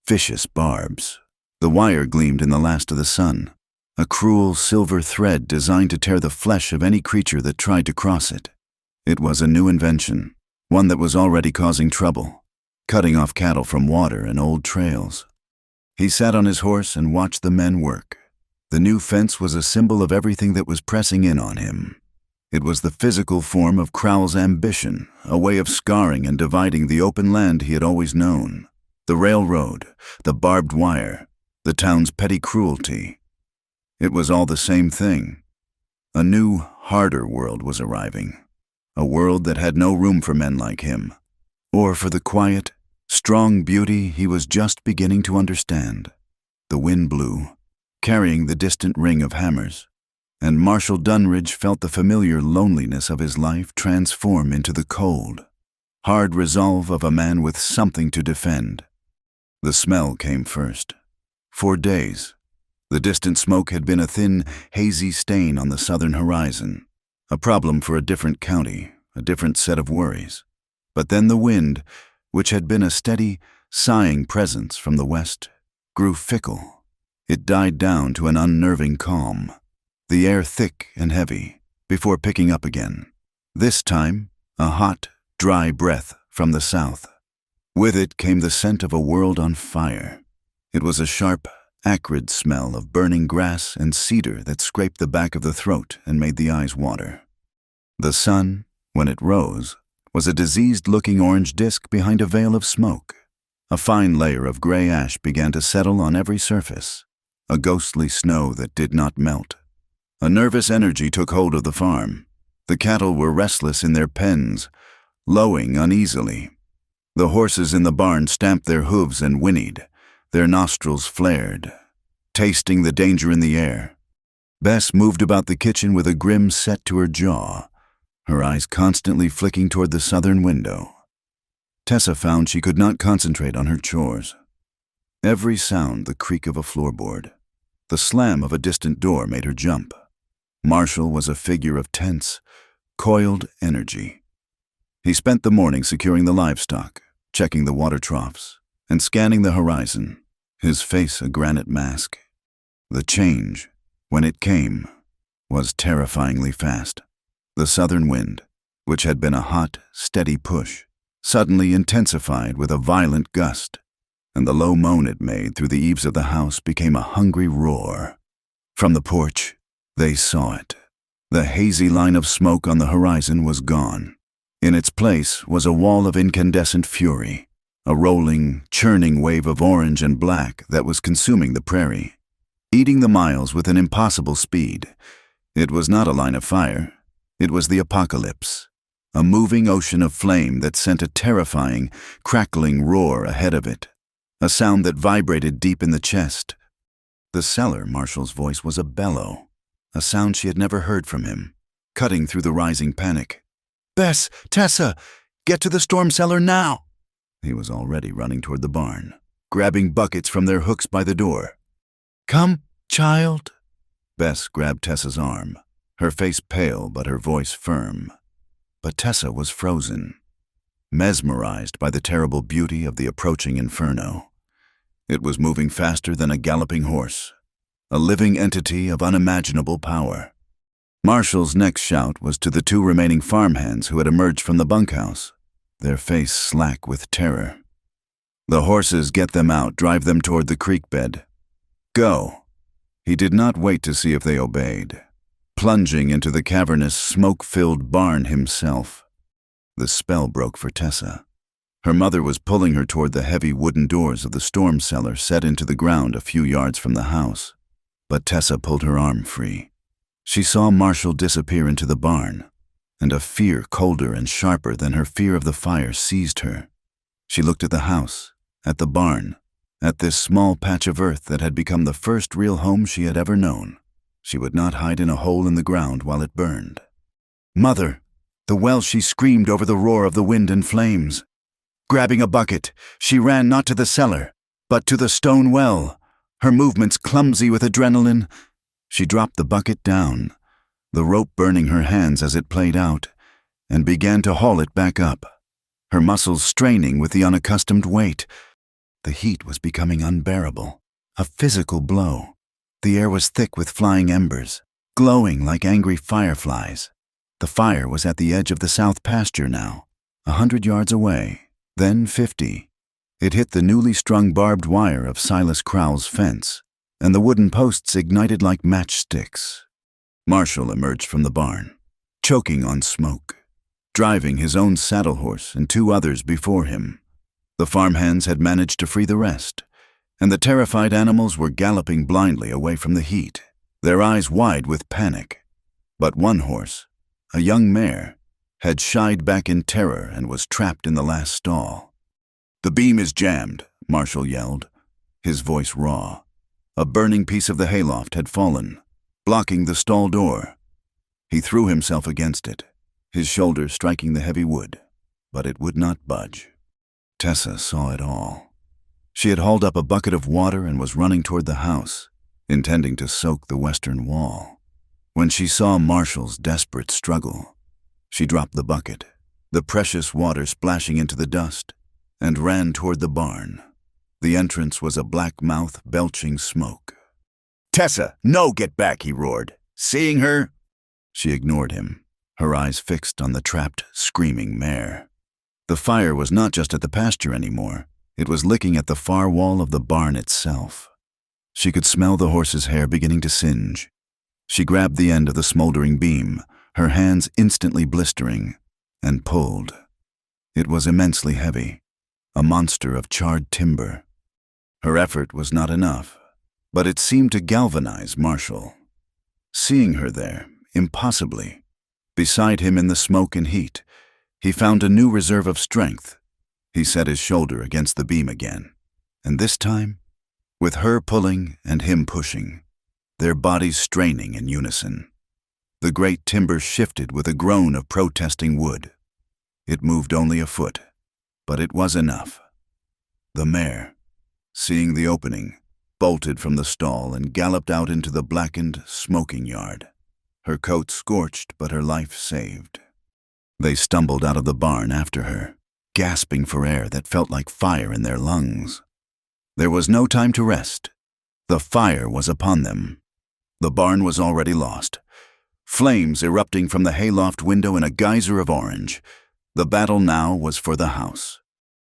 vicious barbs. The wire gleamed in the last of the sun, a cruel silver thread designed to tear the flesh of any creature that tried to cross it. It was a new invention, one that was already causing trouble, cutting off cattle from water and old trails. He sat on his horse and watched the men work. The new fence was a symbol of everything that was pressing in on him. It was the physical form of Crowell's ambition, a way of scarring and dividing the open land he had always known. The railroad, the barbed wire, the town's petty cruelty. It was all the same thing. A new, harder world was arriving. A world that had no room for men like him, or for the quiet, strong beauty he was just beginning to understand. The wind blew, carrying the distant ring of hammers, and Marshall Dunridge felt the familiar loneliness of his life transform into the cold, hard resolve of a man with something to defend. The smell came first. For days, The distant smoke had been a thin, hazy stain on the southern horizon, a problem for a different county, a different set of worries. But then the wind, which had been a steady, sighing presence from the west, grew fickle. It died down to an unnerving calm, the air thick and heavy, before picking up again. This time, a hot, dry breath from the south. With it came the scent of a world on fire. It was a sharp, acrid smell of burning grass and cedar that scraped the back of the throat and made the eyes water. The sun, when it rose, was a diseased-looking orange disk behind a veil of smoke. A fine layer of gray ash began to settle on every surface, a ghostly snow that did not melt. A nervous energy took hold of the farm. The cattle were restless in their pens, lowing uneasily. The horses in the barn stamped their hooves and whinnied, their nostrils flared, tasting the danger in the air. Bess moved about the kitchen with a grim set to her jaw, her eyes constantly flicking toward the southern window. Tessa found she could not concentrate on her chores. Every sound, the creak of a floorboard, the slam of a distant door made her jump. Marshall was a figure of tense, coiled energy. He spent the morning securing the livestock, checking the water troughs, and scanning the horizon, his face a granite mask. The change, when it came, was terrifyingly fast. The southern wind, which had been a hot, steady push, suddenly intensified with a violent gust, and the low moan it made through the eaves of the house became a hungry roar. From the porch, they saw it. The hazy line of smoke on the horizon was gone. In its place was a wall of incandescent fury, a rolling, churning wave of orange and black that was consuming the prairie, eating the miles with an impossible speed. It was not a line of fire. It was the apocalypse, a moving ocean of flame that sent a terrifying, crackling roar ahead of it, a sound that vibrated deep in the chest. The cellar, Marshall's voice was a bellow, a sound she had never heard from him, cutting through the rising panic. "Bess, Tessa, get to the storm cellar now!" He was already running toward the barn, grabbing buckets from their hooks by the door. "Come, child." Bess grabbed Tessa's arm, her face pale but her voice firm. But Tessa was frozen, mesmerized by the terrible beauty of the approaching inferno. It was moving faster than a galloping horse, a living entity of unimaginable power. Marshall's next shout was to the two remaining farmhands who had emerged from the bunkhouse, their face slack with terror. "The horses, get them out, drive them toward the creek bed. Go." He did not wait to see if they obeyed, plunging into the cavernous, smoke-filled barn himself. The spell broke for Tessa. Her mother was pulling her toward the heavy wooden doors of the storm cellar set into the ground a few yards from the house, but Tessa pulled her arm free. She saw Marshall disappear into the barn, and a fear colder and sharper than her fear of the fire seized her. She looked at the house, at the barn, at this small patch of earth that had become the first real home she had ever known. She would not hide in a hole in the ground while it burned. "Mother!" The well, she screamed over the roar of the wind and flames. Grabbing a bucket, she ran not to the cellar, but to the stone well, her movements clumsy with adrenaline. She dropped the bucket down, the rope burning her hands as it played out, and began to haul it back up, her muscles straining with the unaccustomed weight. The heat was becoming unbearable, a physical blow. The air was thick with flying embers, glowing like angry fireflies. The fire was at the edge of the south pasture now, 100 yards away, then 50. It hit the newly strung barbed wire of Silas Crowell's fence, and the wooden posts ignited like matchsticks. Marshall emerged from the barn, choking on smoke, driving his own saddle horse and two others before him. The farmhands had managed to free the rest, and the terrified animals were galloping blindly away from the heat, their eyes wide with panic. But one horse, a young mare, had shied back in terror and was trapped in the last stall. "The beam is jammed," Marshall yelled, his voice raw. A burning piece of the hayloft had fallen, blocking the stall door. He threw himself against it, his shoulders striking the heavy wood, but it would not budge. Tessa saw it all. She had hauled up a bucket of water and was running toward the house, intending to soak the western wall. When she saw Marshall's desperate struggle, she dropped the bucket, the precious water splashing into the dust, and ran toward the barn. The entrance was a black mouth belching smoke. "Tessa, no, get back," he roared. "Seeing her?" She ignored him, her eyes fixed on the trapped, screaming mare. The fire was not just at the pasture anymore. It was licking at the far wall of the barn itself. She could smell the horse's hair beginning to singe. She grabbed the end of the smoldering beam, her hands instantly blistering, and pulled. It was immensely heavy, a monster of charred timber. Her effort was not enough, but it seemed to galvanize Marshall. Seeing her there, impossibly, beside him in the smoke and heat, he found a new reserve of strength. He set his shoulder against the beam again, and this time, with her pulling and him pushing, their bodies straining in unison. The great timber shifted with a groan of protesting wood. It moved only a foot, but it was enough. The mare, seeing the opening, bolted from the stall and galloped out into the blackened, smoking yard, her coat scorched but her life saved. They stumbled out of the barn after her, gasping for air that felt like fire in their lungs. There was no time to rest. The fire was upon them. The barn was already lost, flames erupting from the hayloft window in a geyser of orange. The battle now was for the house.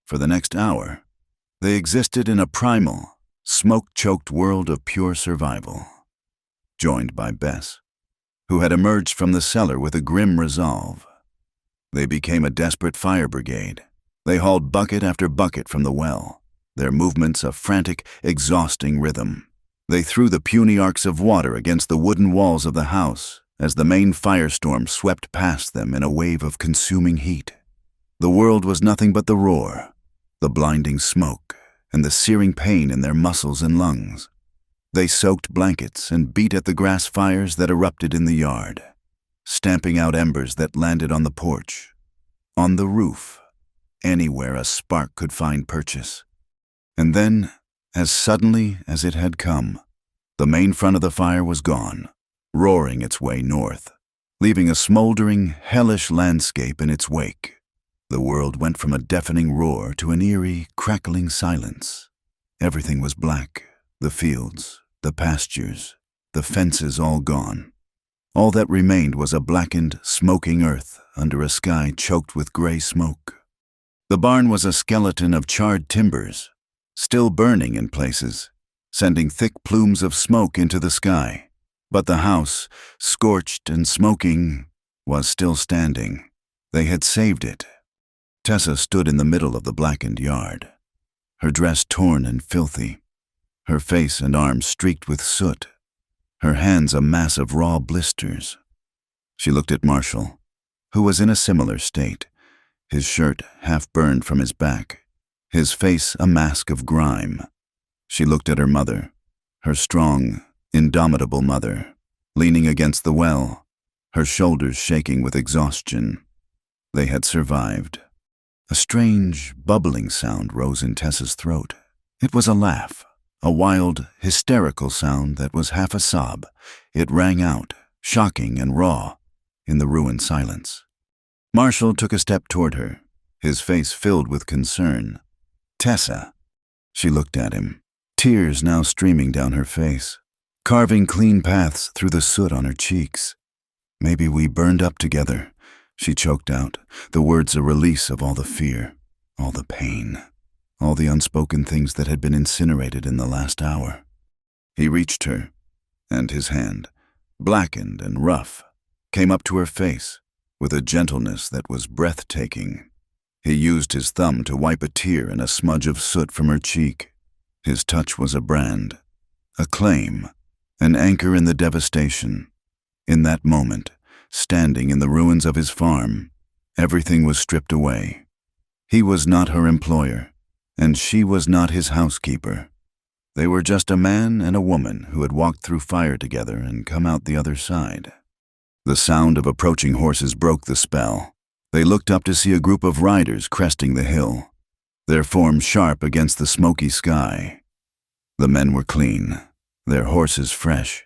For the next hour, they existed in a primal, smoke-choked world of pure survival, joined by Bess, who had emerged from the cellar with a grim resolve. They became a desperate fire brigade. They hauled bucket after bucket from the well, their movements a frantic, exhausting rhythm. They threw the puny arcs of water against the wooden walls of the house as the main firestorm swept past them in a wave of consuming heat. The world was nothing but the roar, the blinding smoke, and the searing pain in their muscles and lungs. They soaked blankets and beat at the grass fires that erupted in the yard, stamping out embers that landed on the porch, on the roof, anywhere a spark could find purchase. And then, as suddenly as it had come, the main front of the fire was gone, roaring its way north, leaving a smoldering, hellish landscape in its wake. The world went from a deafening roar to an eerie, crackling silence. Everything was black, the fields, the pastures, the fences all gone. All that remained was a blackened, smoking earth under a sky choked with gray smoke. The barn was a skeleton of charred timbers, still burning in places, sending thick plumes of smoke into the sky. But the house, scorched and smoking, was still standing. They had saved it. Tessa stood in the middle of the blackened yard, her dress torn and filthy, her face and arms streaked with soot, her hands a mass of raw blisters. She looked at Marshall, who was in a similar state, his shirt half burned from his back, his face a mask of grime. She looked at her mother, her strong, indomitable mother, leaning against the well, her shoulders shaking with exhaustion. They had survived. A strange, bubbling sound rose in Tessa's throat. It was a laugh, a wild, hysterical sound that was half a sob. It rang out, shocking and raw, in the ruined silence. Marshall took a step toward her, his face filled with concern. "Tessa." She looked at him, tears now streaming down her face, carving clean paths through the soot on her cheeks. "Maybe we burned up together," she choked out, the words a release of all the fear, all the pain, all the unspoken things that had been incinerated in the last hour. He reached her, and his hand, blackened and rough, came up to her face with a gentleness that was breathtaking. He used his thumb to wipe a tear and a smudge of soot from her cheek. His touch was a brand, a claim, an anchor in the devastation. In that moment, standing in the ruins of his farm, everything was stripped away. He was not her employer, and she was not his housekeeper. They were just a man and a woman who had walked through fire together and come out the other side. The sound of approaching horses broke the spell. They looked up to see a group of riders cresting the hill, their forms sharp against the smoky sky. The men were clean, their horses fresh.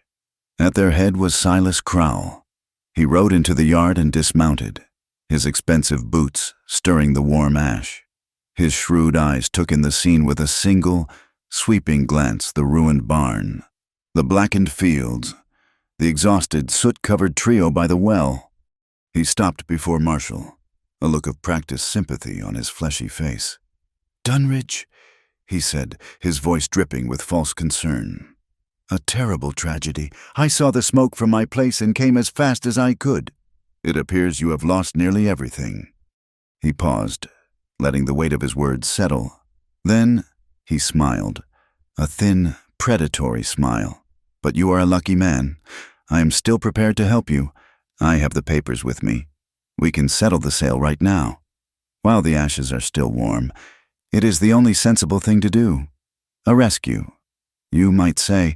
At their head was Silas Crowell. He rode into the yard and dismounted, his expensive boots stirring the warm ash. His shrewd eyes took in the scene with a single, sweeping glance: the ruined barn, the blackened fields, the exhausted, soot-covered trio by the well. He stopped before Marshall, a look of practiced sympathy on his fleshy face. "Dunridge," he said, his voice dripping with false concern. "A terrible tragedy. I saw the smoke from my place and came as fast as I could. It appears you have lost nearly everything." He paused, letting the weight of his words settle. Then he smiled, a thin, predatory smile. "But you are a lucky man. I am still prepared to help you. I have the papers with me. We can settle the sale right now. While the ashes are still warm, it is the only sensible thing to do. A rescue, you might say."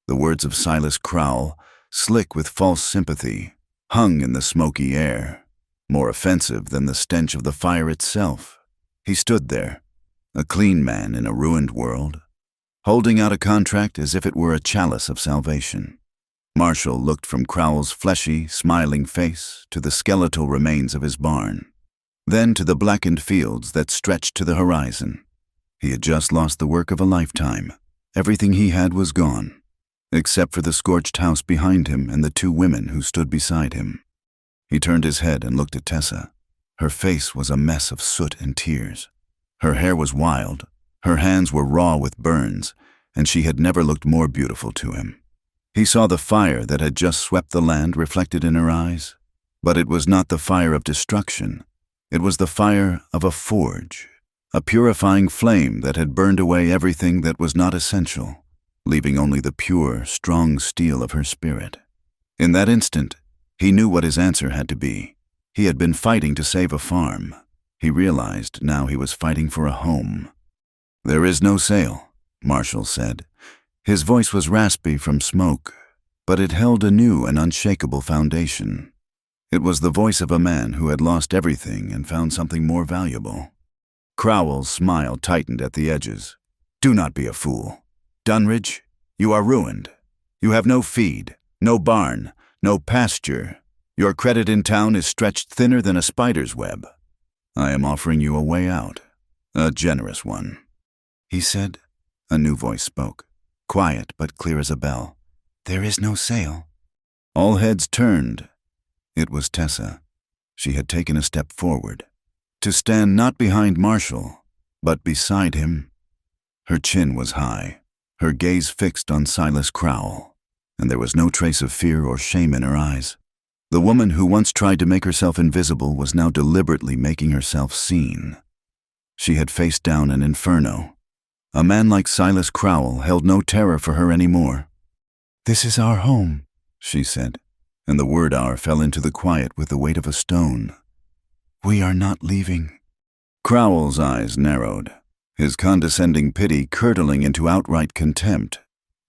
The words of Silas Crowell, slick with false sympathy, hung in the smoky air, more offensive than the stench of the fire itself. He stood there, a clean man in a ruined world, holding out a contract as if it were a chalice of salvation. Marshall looked from Crowell's fleshy, smiling face to the skeletal remains of his barn, then to the blackened fields that stretched to the horizon. He had just lost the work of a lifetime. Everything he had was gone, except for the scorched house behind him and the two women who stood beside him. He turned his head and looked at Tessa. Her face was a mess of soot and tears. Her hair was wild, her hands were raw with burns, and she had never looked more beautiful to him. He saw the fire that had just swept the land reflected in her eyes, but it was not the fire of destruction. It was the fire of a forge, a purifying flame that had burned away everything that was not essential, leaving only the pure, strong steel of her spirit. In that instant, he knew what his answer had to be. He had been fighting to save a farm. He realized now he was fighting for a home. "There is no sale," Marshall said. His voice was raspy from smoke, but it held a new and unshakable foundation. It was the voice of a man who had lost everything and found something more valuable. Crowell's smile tightened at the edges. "Do not be a fool. Dunridge, you are ruined. You have no feed, no barn, no pasture. Your credit in town is stretched thinner than a spider's web. I am offering you a way out, a generous one." He said. A new voice spoke, quiet but clear as a bell. "There is no sale." All heads turned. It was Tessa. She had taken a step forward, to stand not behind Marshall, but beside him. Her chin was high, her gaze fixed on Silas Crowell, and there was no trace of fear or shame in her eyes. The woman who once tried to make herself invisible was now deliberately making herself seen. She had faced down an inferno. A man like Silas Crowell held no terror for her anymore. "This is our home," she said, and the word "our" fell into the quiet with the weight of a stone. "We are not leaving." Crowell's eyes narrowed, his condescending pity curdling into outright contempt.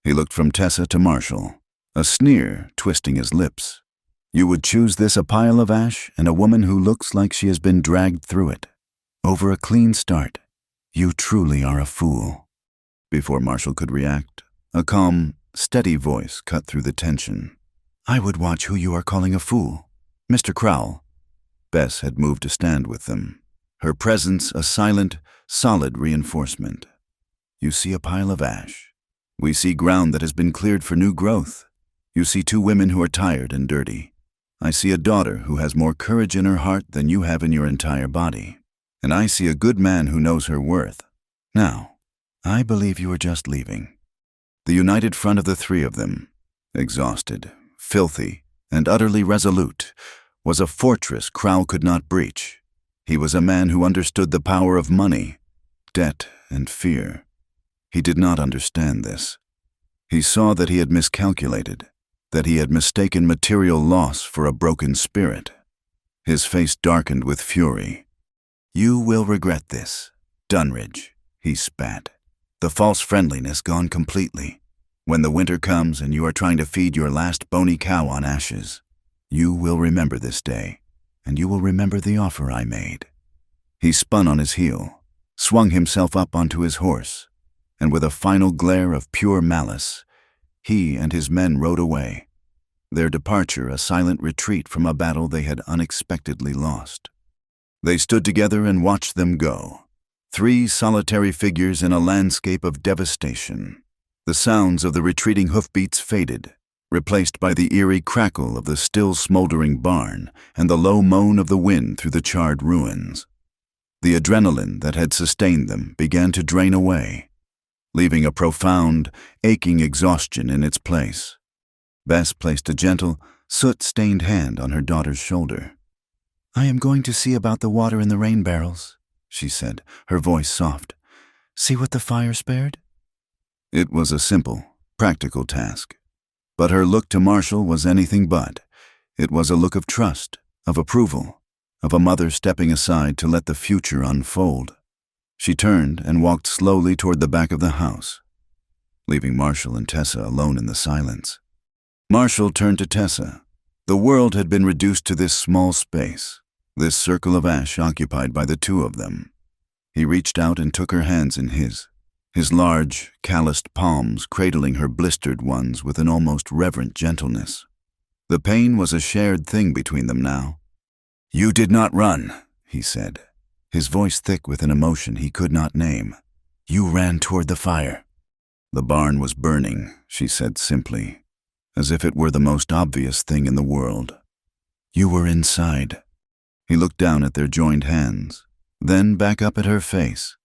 He looked from Tessa to Marshall, a sneer twisting his lips. "You would choose this a pile of ash and a woman who looks like she has been dragged through it, over a clean start. You truly are a fool." Before Marshall could react, a calm, steady voice cut through the tension. "I would watch who you are calling a fool. Mr. Crowell." Bess had moved to stand with them, her presence a silent, solid reinforcement. "You see a pile of ash. We see ground that has been cleared for new growth. You see two women who are tired and dirty. I see a daughter who has more courage in her heart than you have in your entire body. And I see a good man who knows her worth. Now, I believe you are just leaving." The united front of the three of them, exhausted, filthy, and utterly resolute, was a fortress Crowell could not breach. He was a man who understood the power of money, debt, and fear. He did not understand this. He saw that he had miscalculated, that he had mistaken material loss for a broken spirit. His face darkened with fury. "You will regret this, Dunridge," he spat, "the false friendliness gone completely. When the winter comes and you are trying to feed your last bony cow on ashes, you will remember this day, and you will remember the offer I made." He spun on his heel, swung himself up onto his horse, and with a final glare of pure malice, he and his men rode away, their departure a silent retreat from a battle they had unexpectedly lost. They stood together and watched them go, 3 solitary figures in a landscape of devastation. The sounds of the retreating hoofbeats faded, replaced by the eerie crackle of the still smoldering barn and the low moan of the wind through the charred ruins. The adrenaline that had sustained them began to drain away, leaving a profound, aching exhaustion in its place. Bess placed a gentle, soot-stained hand on her daughter's shoulder. "I am going to see about the water in the rain barrels," she said, her voice soft. "See what the fire spared?" It was a simple, practical task. But her look to Marshall was anything but. It was a look of trust, of approval, of a mother stepping aside to let the future unfold. She turned and walked slowly toward the back of the house, leaving Marshall and Tessa alone in the silence. Marshall turned to Tessa. The world had been reduced to this small space, this circle of ash occupied by the 2 of them. He reached out and took her hands in his large, calloused palms cradling her blistered ones with an almost reverent gentleness. The pain was a shared thing between them now. "You did not run," he said, his voice thick with an emotion he could not name. "You ran toward the fire." "The barn was burning," she said simply, as if it were the most obvious thing in the world. "You were inside." He looked down at their joined hands, then back up at her face.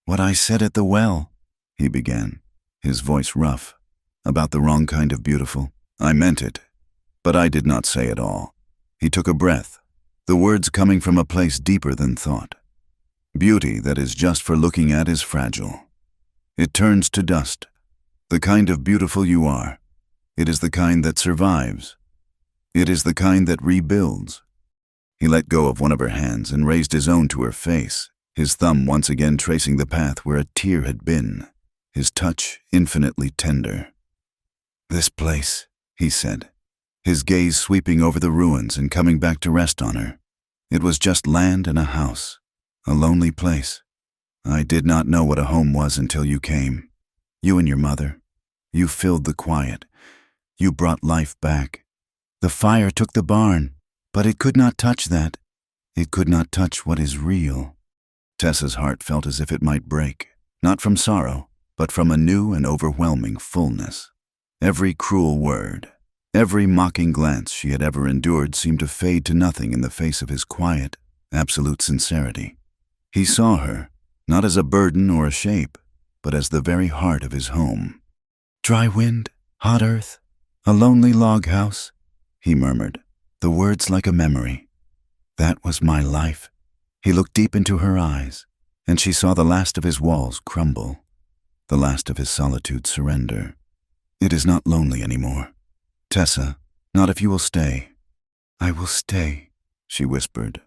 "What I said at the well," he began, his voice rough, "about the wrong kind of beautiful. I meant it, but I did not say it all." He took a breath, the words coming from a place deeper than thought. "Beauty that is just for looking at is fragile. It turns to dust. The kind of beautiful you are, it is the kind that survives. It is the kind that rebuilds." He let go of one of her hands and raised his own to her face, his thumb once again tracing the path where a tear had been, his touch infinitely tender. "This place," he said, his gaze sweeping over the ruins and coming back to rest on her. "It was just land and a house, a lonely place. I did not know what a home was until you came. You and your mother. You filled the quiet. You brought life back. The fire took the barn, but it could not touch that. It could not touch what is real." Tessa's heart felt as if it might break, not from sorrow, but from a new and overwhelming fullness. Every cruel word, every mocking glance she had ever endured seemed to fade to nothing in the face of his quiet, absolute sincerity. He saw her, not as a burden or a shape, but as the very heart of his home. "Dry wind, hot earth, a lonely log house," he murmured, the words like a memory. "That was my life." He looked deep into her eyes, and she saw the last of his walls crumble, the last of his solitude surrender. "It is not lonely anymore, Tessa, not if you will stay." "I will stay," she whispered,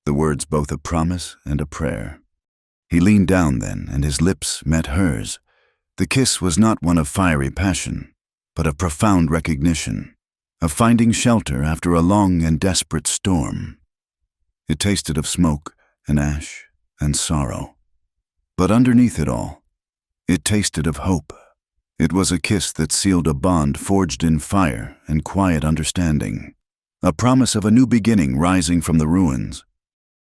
the words both a promise and a prayer. He leaned down then, and his lips met hers. The kiss was not one of fiery passion, but of profound recognition, of finding shelter after a long and desperate storm. It tasted of smoke and ash and sorrow. But underneath it all, it tasted of hope. It was a kiss that sealed a bond forged in fire and quiet understanding, a promise of a new beginning rising from the ruins.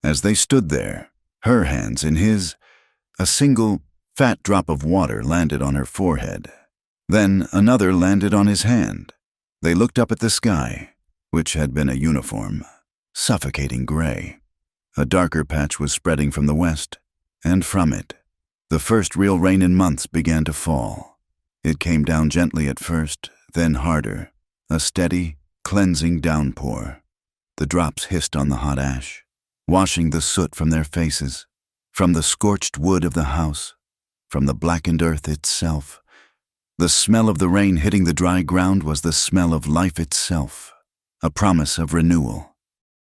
As they stood there, her hands in his, a single, fat drop of water landed on her forehead. Then another landed on his hand. They looked up at the sky, which had been a uniform, suffocating gray. A darker patch was spreading from the west, and from it, the first real rain in months began to fall. It came down gently at first, then harder, a steady, cleansing downpour. The drops hissed on the hot ash, washing the soot from their faces, from the scorched wood of the house, from the blackened earth itself. The smell of the rain hitting the dry ground was the smell of life itself, a promise of renewal.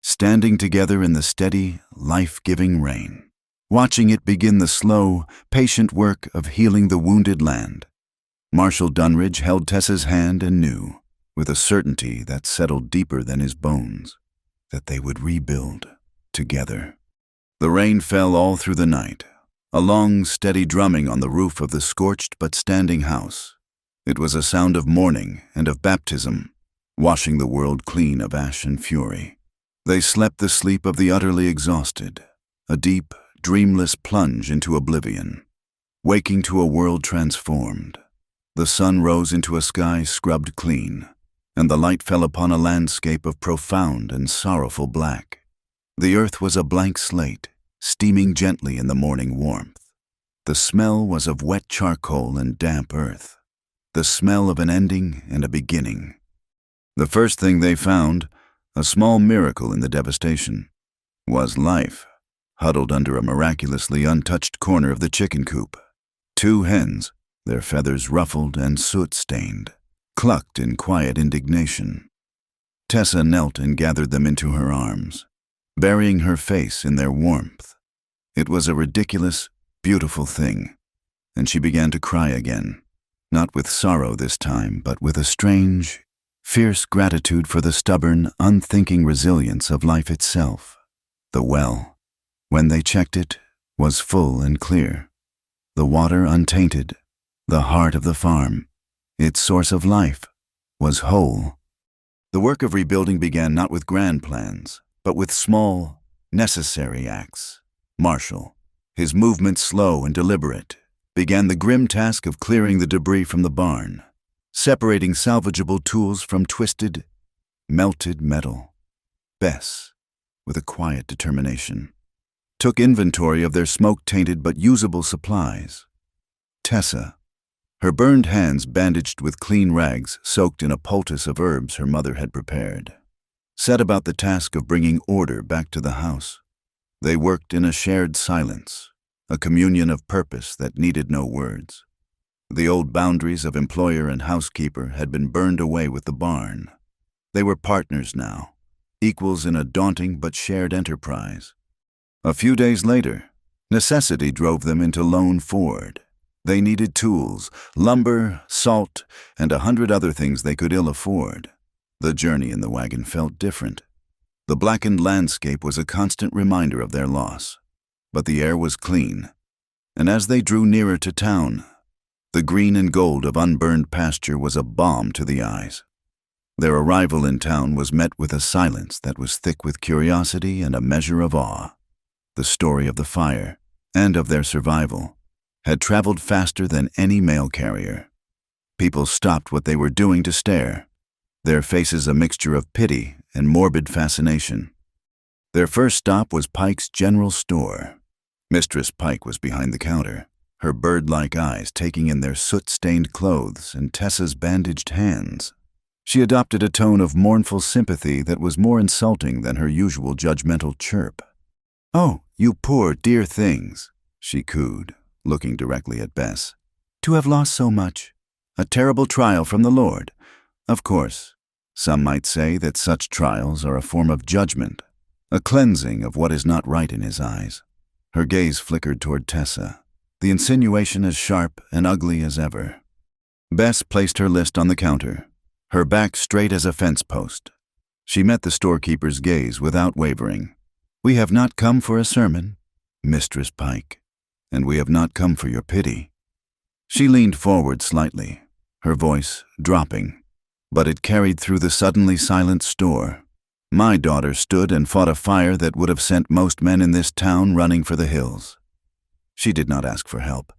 Standing together in the steady, life-giving rain, watching it begin the slow, patient work of healing the wounded land, Marshall Dunridge held Tessa's hand and knew, with a certainty that settled deeper than his bones, that they would rebuild together. The rain fell all through the night, a long, steady drumming on the roof of the scorched but standing house. It was a sound of mourning and of baptism, washing the world clean of ash and fury. They slept the sleep of the utterly exhausted, a deep, dreamless plunge into oblivion, waking to a world transformed. The sun rose into a sky scrubbed clean, and the light fell upon a landscape of profound and sorrowful black. The earth was a blank slate, steaming gently in the morning warmth. The smell was of wet charcoal and damp earth, the smell of an ending and a beginning. The first thing they found, a small miracle in the devastation, was life, huddled under a miraculously untouched corner of the chicken coop. 2 hens, their feathers ruffled and soot-stained, clucked in quiet indignation. Tessa knelt and gathered them into her arms, burying her face in their warmth. It was a ridiculous, beautiful thing, and she began to cry again, not with sorrow this time, but with a strange, fierce gratitude for the stubborn, unthinking resilience of life itself. The well, when they checked it, was full and clear, the water untainted, the heart of the farm, its source of life, was whole. The work of rebuilding began not with grand plans, but with small, necessary acts. Marshall, his movements slow and deliberate, began the grim task of clearing the debris from the barn, separating salvageable tools from twisted, melted metal. Bess, with a quiet determination, took inventory of their smoke-tainted but usable supplies. Tessa, her burned hands bandaged with clean rags soaked in a poultice of herbs her mother had prepared, set about the task of bringing order back to the house. They worked in a shared silence, a communion of purpose that needed no words. The old boundaries of employer and housekeeper had been burned away with the barn. They were partners now, equals in a daunting but shared enterprise. A few days later, necessity drove them into Lone Ford. They needed tools, lumber, salt, and 100 other things they could ill afford. The journey in the wagon felt different. The blackened landscape was a constant reminder of their loss, but the air was clean, and as they drew nearer to town, the green and gold of unburned pasture was a balm to the eyes. Their arrival in town was met with a silence that was thick with curiosity and a measure of awe. The story of the fire, and of their survival, had traveled faster than any mail carrier. People stopped what they were doing to stare, their faces a mixture of pity and morbid fascination. Their first stop was Pike's General Store. Mistress Pike was behind the counter, her bird-like eyes taking in their soot-stained clothes and Tessa's bandaged hands. She adopted a tone of mournful sympathy that was more insulting than her usual judgmental chirp. "Oh, you poor, dear things," she cooed, looking directly at Bess. "To have lost so much. A terrible trial from the Lord. Of course, some might say that such trials are a form of judgment, a cleansing of what is not right in his eyes." Her gaze flickered toward Tessa, the insinuation as sharp and ugly as ever. Bess placed her list on the counter, her back straight as a fence post. She met the storekeeper's gaze without wavering. "We have not come for a sermon, Mistress Pike, and we have not come for your pity." She leaned forward slightly, her voice dropping, but it carried through the suddenly silent store. "My daughter stood and fought a fire that would have sent most men in this town running for the hills. She did not ask for help,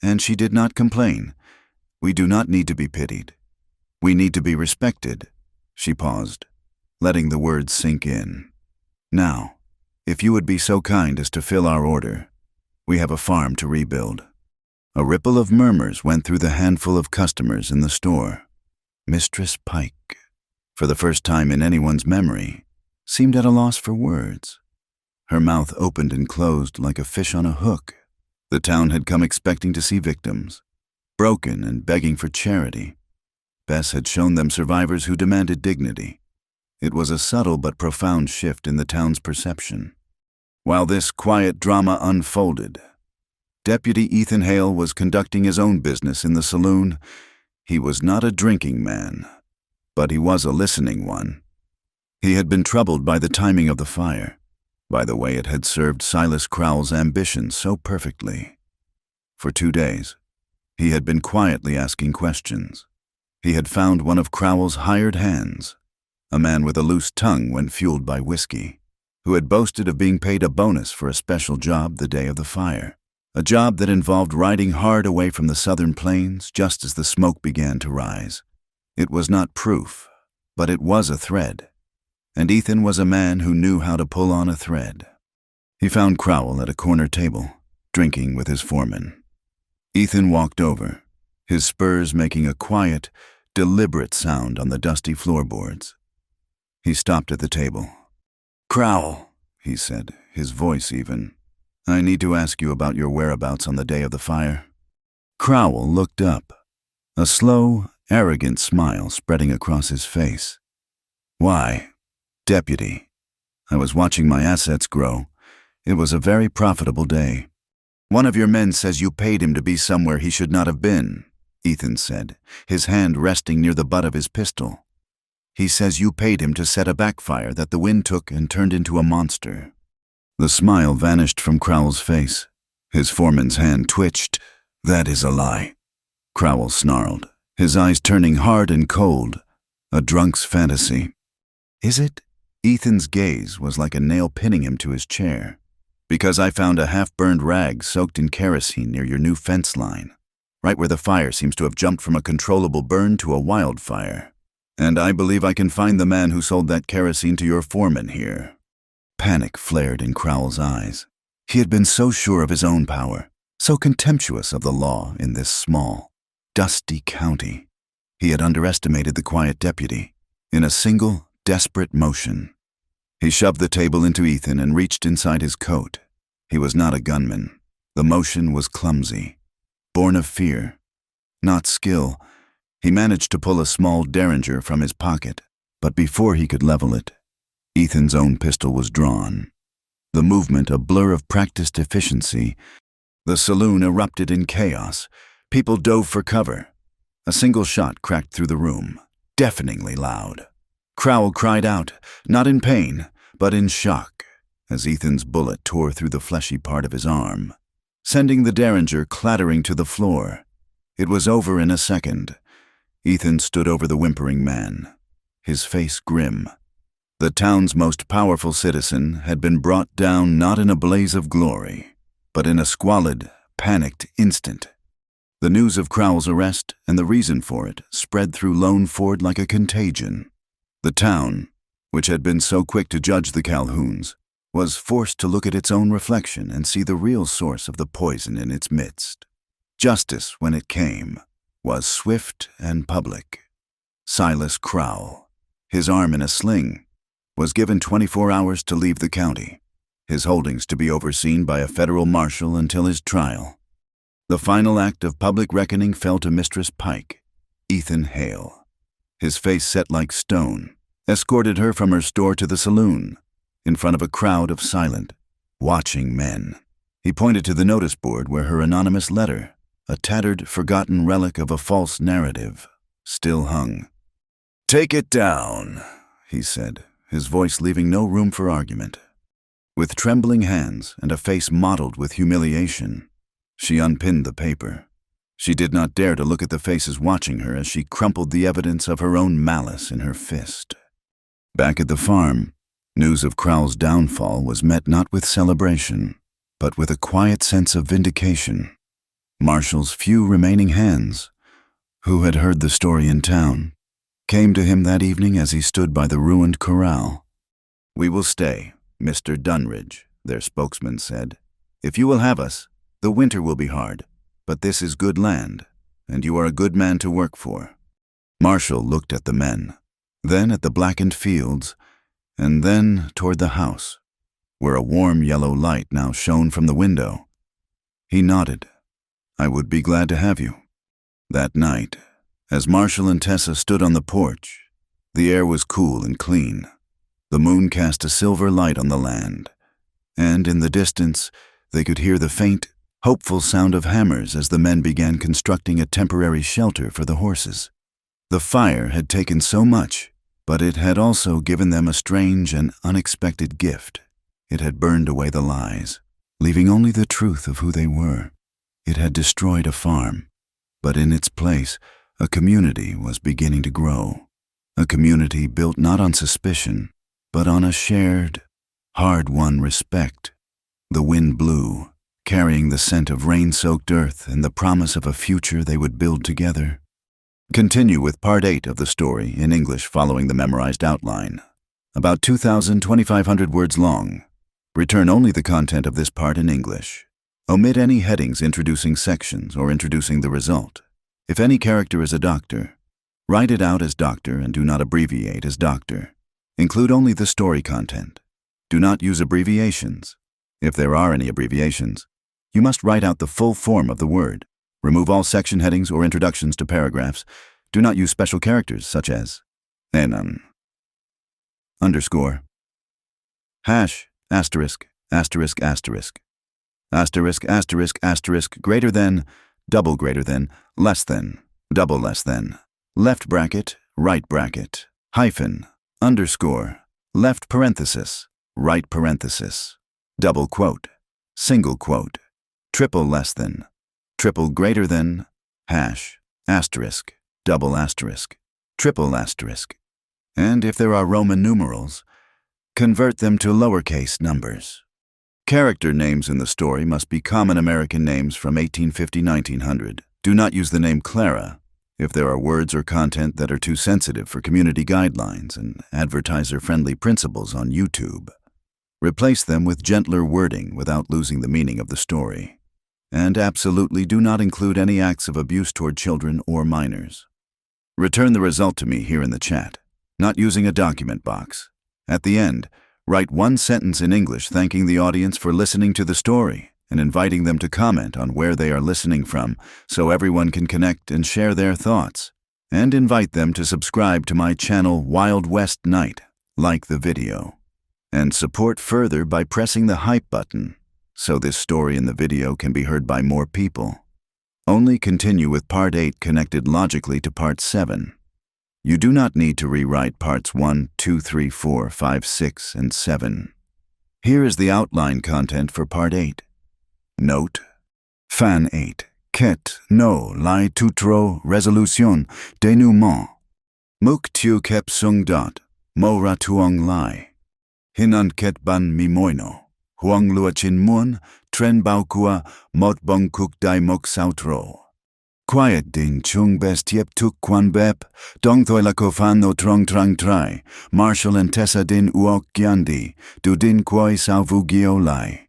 and she did not complain. We do not need to be pitied. We need to be respected." She paused, letting the words sink in. "Now, if you would be so kind as to fill our order, we have a farm to rebuild." A ripple of murmurs went through the handful of customers in the store. Mistress Pike, for the first time in anyone's memory, seemed at a loss for words. Her mouth opened and closed like a fish on a hook. The town had come expecting to see victims, broken and begging for charity. Bess had shown them survivors who demanded dignity. It was a subtle but profound shift in the town's perception. While this quiet drama unfolded, Deputy Ethan Hale was conducting his own business in the saloon. He was not a drinking man, but he was a listening one. He had been troubled by the timing of the fire, by the way it had served Silas Crowell's ambition so perfectly. For 2 days, He had been quietly asking questions. He had found one of Crowell's hired hands, a man with a loose tongue when fueled by whiskey, who had boasted of being paid a bonus for a special job the day of the fire, a job that involved riding hard away from the southern plains just as the smoke began to rise. It was not proof, but it was a thread, and Ethan was a man who knew how to pull on a thread. He found Crowell at a corner table, drinking with his foreman. Ethan walked over, his spurs making a quiet, deliberate sound on the dusty floorboards. He stopped at the table. "Crowell," he said, his voice even, "I need to ask you about your whereabouts on the day of the fire." Crowell looked up, a slow, arrogant smile spreading across his face. "Why, Deputy, I was watching my assets grow. It was a very profitable day." "One of your men says you paid him to be somewhere he should not have been," Ethan said, his hand resting near the butt of his pistol. "He says you paid him to set a backfire that the wind took and turned into a monster." The smile vanished from Crowell's face. His foreman's hand twitched. "That is a lie," Crowell snarled, his eyes turning hard and cold, a drunk's fantasy. "Is it?" Ethan's gaze was like a nail pinning him to his chair. "Because I found a half-burned rag soaked in kerosene near your new fence line, right where the fire seems to have jumped from a controllable burn to a wildfire. And I believe I can find the man who sold that kerosene to your foreman here." Panic flared in Crowell's eyes. He had been so sure of his own power, so contemptuous of the law in this small, dusty county. He had underestimated the quiet deputy. In a single, desperate motion, he shoved the table into Ethan and reached inside his coat. He was not a gunman. The motion was clumsy, born of fear, not skill. He managed to pull a small derringer from his pocket, but before he could level it, Ethan's own pistol was drawn. The movement a blur of practiced efficiency. The saloon erupted in chaos. People dove for cover. A single shot cracked through the room, deafeningly loud. Crowell cried out, not in pain, but in shock, as Ethan's bullet tore through the fleshy part of his arm, sending the derringer clattering to the floor. It was over in a second. Ethan stood over the whimpering man, his face grim. The town's most powerful citizen had been brought down not in a blaze of glory, but in a squalid, panicked instant. The news of Crowell's arrest and the reason for it spread through Lone Ford like a contagion. The town, which had been so quick to judge the Calhouns, was forced to look at its own reflection and see the real source of the poison in its midst. Justice, when it came, was swift and public. Silas Crowell, his arm in a sling, was given 24 hours to leave the county, his holdings to be overseen by a federal marshal until his trial. The final act of public reckoning fell to Mistress Pike, Ethan Hale. His face set like stone, escorted her from her store to the saloon, in front of a crowd of silent, watching men. He pointed to the notice board where her anonymous letter, a tattered, forgotten relic of a false narrative, still hung. "Take it down," he said, his voice leaving no room for argument. With trembling hands and a face mottled with humiliation, she unpinned the paper. She did not dare to look at the faces watching her as she crumpled the evidence of her own malice in her fist. Back at the farm, news of Crowell's downfall was met not with celebration, but with a quiet sense of vindication. Marshall's few remaining hands, who had heard the story in town, came to him that evening as he stood by the ruined corral. "We will stay, Mr. Dunridge," their spokesman said. "If you will have us, the winter will be hard, but this is good land, and you are a good man to work for." Marshall looked at the men, then at the blackened fields, and then toward the house, where a warm yellow light now shone from the window. He nodded. "I would be glad to have you." That night, as Marshall and Tessa stood on the porch, the air was cool and clean. The moon cast a silver light on the land, and in the distance they could hear the faint, hopeful sound of hammers as the men began constructing a temporary shelter for the horses. The fire had taken so much, but it had also given them a strange and unexpected gift. It had burned away the lies, leaving only the truth of who they were. It had destroyed a farm, But in its place, a community was beginning to grow. A community built not on suspicion, but on a shared, hard-won respect. The wind blew, carrying the scent of rain-soaked earth and the promise of a future they would build together. Continue with Part 8 of the story in English following the memorized outline. About 2,500 words long. Return only the content of this part in English. Omit any headings introducing sections or introducing the result. If any character is a doctor, write it out as doctor and do not abbreviate as doctor. Include only the story content. Do not use abbreviations. If there are any abbreviations, you must write out the full form of the word. Remove all section headings or introductions to paragraphs. Do not use special characters such as underscore, hash, asterisk, asterisk, asterisk, asterisk, asterisk, asterisk, greater than, double greater than, less than, double less than, left bracket, right bracket, hyphen, underscore, left parenthesis, right parenthesis, double quote, single quote, triple less than, triple greater than, hash, asterisk, double asterisk, triple asterisk. And if there are Roman numerals, convert them to lowercase numbers. Character names in the story must be common American names from 1850-1900. Do not use the name Clara if there are words or content that are too sensitive for community guidelines and advertiser-friendly principles on YouTube. Replace them with gentler wording without losing the meaning of the story. And absolutely do not include any acts of abuse toward children or minors. Return the result to me here in the chat, not using a document box. At the end, write one sentence in English thanking the audience for listening to the story and inviting them to comment on where they are listening from so everyone can connect and share their thoughts. And invite them to subscribe to my channel Wild West Night, like the video, and support further by pressing the hype button so this story in the video can be heard by more people. Only continue with Part 8 connected logically to Part 7. You do not need to rewrite Parts 1, 2, 3, 4, 5, 6, and 7. Here is the outline content for Part 8. Note: Fan 8. Ket no lai tutro resolution denouement. Muk tu kep sung dot mo ra tuong lai. Hinan ket ban mi moino. Huang luachin mun, tren bao kua, mot bong kuk dai mok sautro. Quiet ding chung best yep tuk quan bep, dong thoi la kofan no trong trang trai, Marshall and Tessa din uok gyandi, du din quoi sao vu gio lai.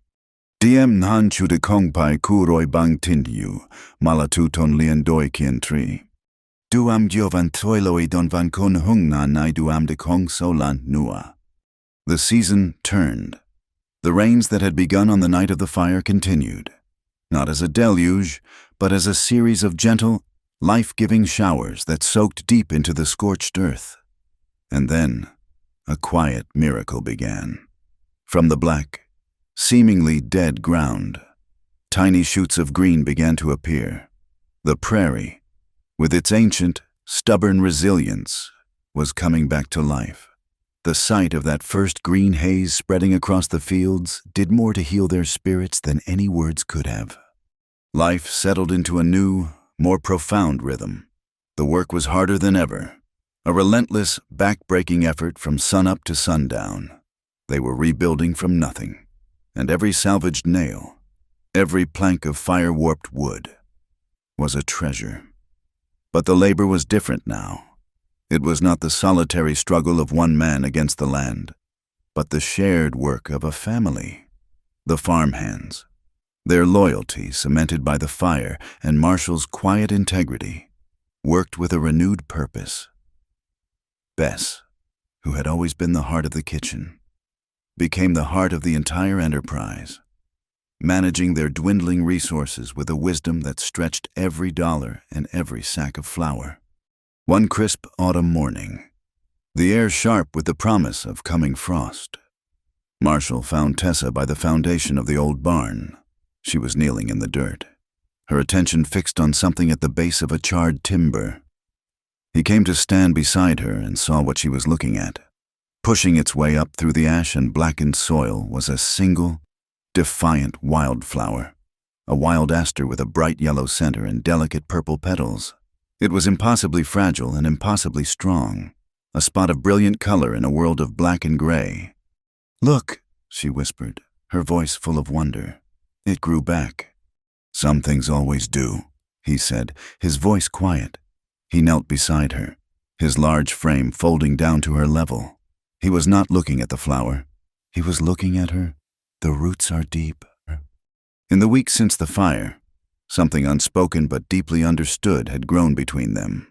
Diem nhan chu de kong pai ku roi bang tin yu, malatu ton lien doi kien tri. Du am giovan toiloi don van kon hung na nai du am de kong so lan nua. The season turned. The rains that had begun on the night of the fire continued, not as a deluge, but as a series of gentle, life-giving showers that soaked deep into the scorched earth. And then, a quiet miracle began. From the black, seemingly dead ground, tiny shoots of green began to appear. The prairie, with its ancient, stubborn resilience, was coming back to life. The sight of that first green haze spreading across the fields did more to heal their spirits than any words could have. Life settled into a new, more profound rhythm. The work was harder than ever, a relentless, back-breaking effort from sunup to sundown. They were rebuilding from nothing, and every salvaged nail, every plank of fire-warped wood, was a treasure. But the labor was different now. It was not the solitary struggle of one man against the land, but the shared work of a family. The farmhands, their loyalty cemented by the fire and Marshall's quiet integrity, worked with a renewed purpose. Bess, who had always been the heart of the kitchen, became the heart of the entire enterprise, managing their dwindling resources with a wisdom that stretched every dollar and every sack of flour. One crisp autumn morning, the air sharp with the promise of coming frost, Marshall found Tessa by the foundation of the old barn. She was kneeling in the dirt, her attention fixed on something at the base of a charred timber. He came to stand beside her and saw what she was looking at. Pushing its way up through the ash and blackened soil was a single, defiant wildflower. a wild aster with a bright yellow center and delicate purple petals. It was impossibly fragile and impossibly strong, a spot of brilliant color in a world of black and gray. "Look," she whispered, her voice full of wonder. It grew back. "Some things always do," he said, his voice quiet. He knelt beside her, his large frame folding down to her level. He was not looking at the flower. He was looking at her. "The roots are deep." In the weeks since the fire, something unspoken but deeply understood had grown between them.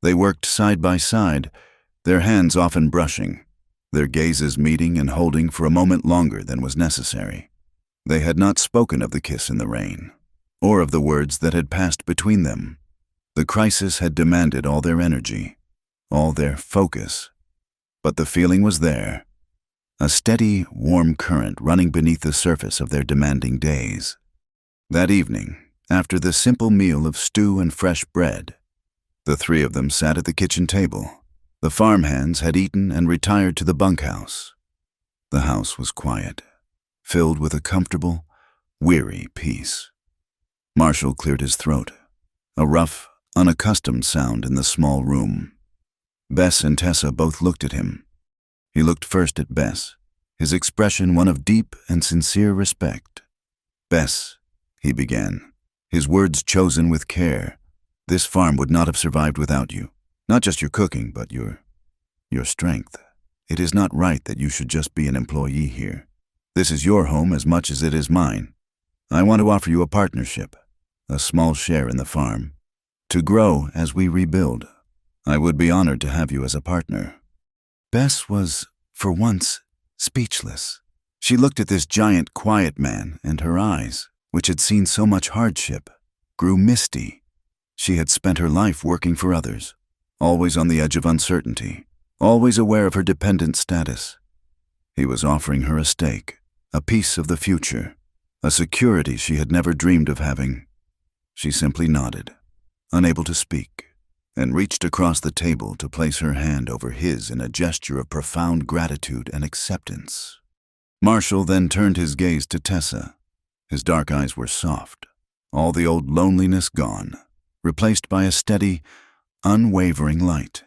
They worked side by side, their hands often brushing, their gazes meeting and holding for a moment longer than was necessary. They had not spoken of the kiss in the rain, or of the words that had passed between them. The crisis had demanded all their energy, all their focus. But the feeling was there, a steady, warm current running beneath the surface of their demanding days. That evening, after the simple meal of stew and fresh bread, the three of them sat at the kitchen table. The farmhands had eaten and retired to the bunkhouse. The house was quiet, filled with a comfortable, weary peace. Marshall cleared his throat, a rough, unaccustomed sound in the small room. Bess and Tessa both looked at him. He looked first at Bess, his expression one of deep and sincere respect. "Bess," he began, his words chosen with care, "this farm would not have survived without you. Not just your cooking, but your strength. It is not right that you should just be an employee here. This is your home as much as it is mine. I want to offer you a partnership, a small share in the farm, to grow as we rebuild. I would be honored to have you as a partner." Bess was, for once, speechless. She looked at this giant, quiet man, and her eyes, which had seen so much hardship, grew misty. She had spent her life working for others, always on the edge of uncertainty, always aware of her dependent status. He was offering her a stake, a piece of the future, a security she had never dreamed of having. She simply nodded, unable to speak, and reached across the table to place her hand over his in a gesture of profound gratitude and acceptance. Marshall then turned his gaze to Tessa. His dark eyes were soft, all the old loneliness gone, replaced by a steady, unwavering light.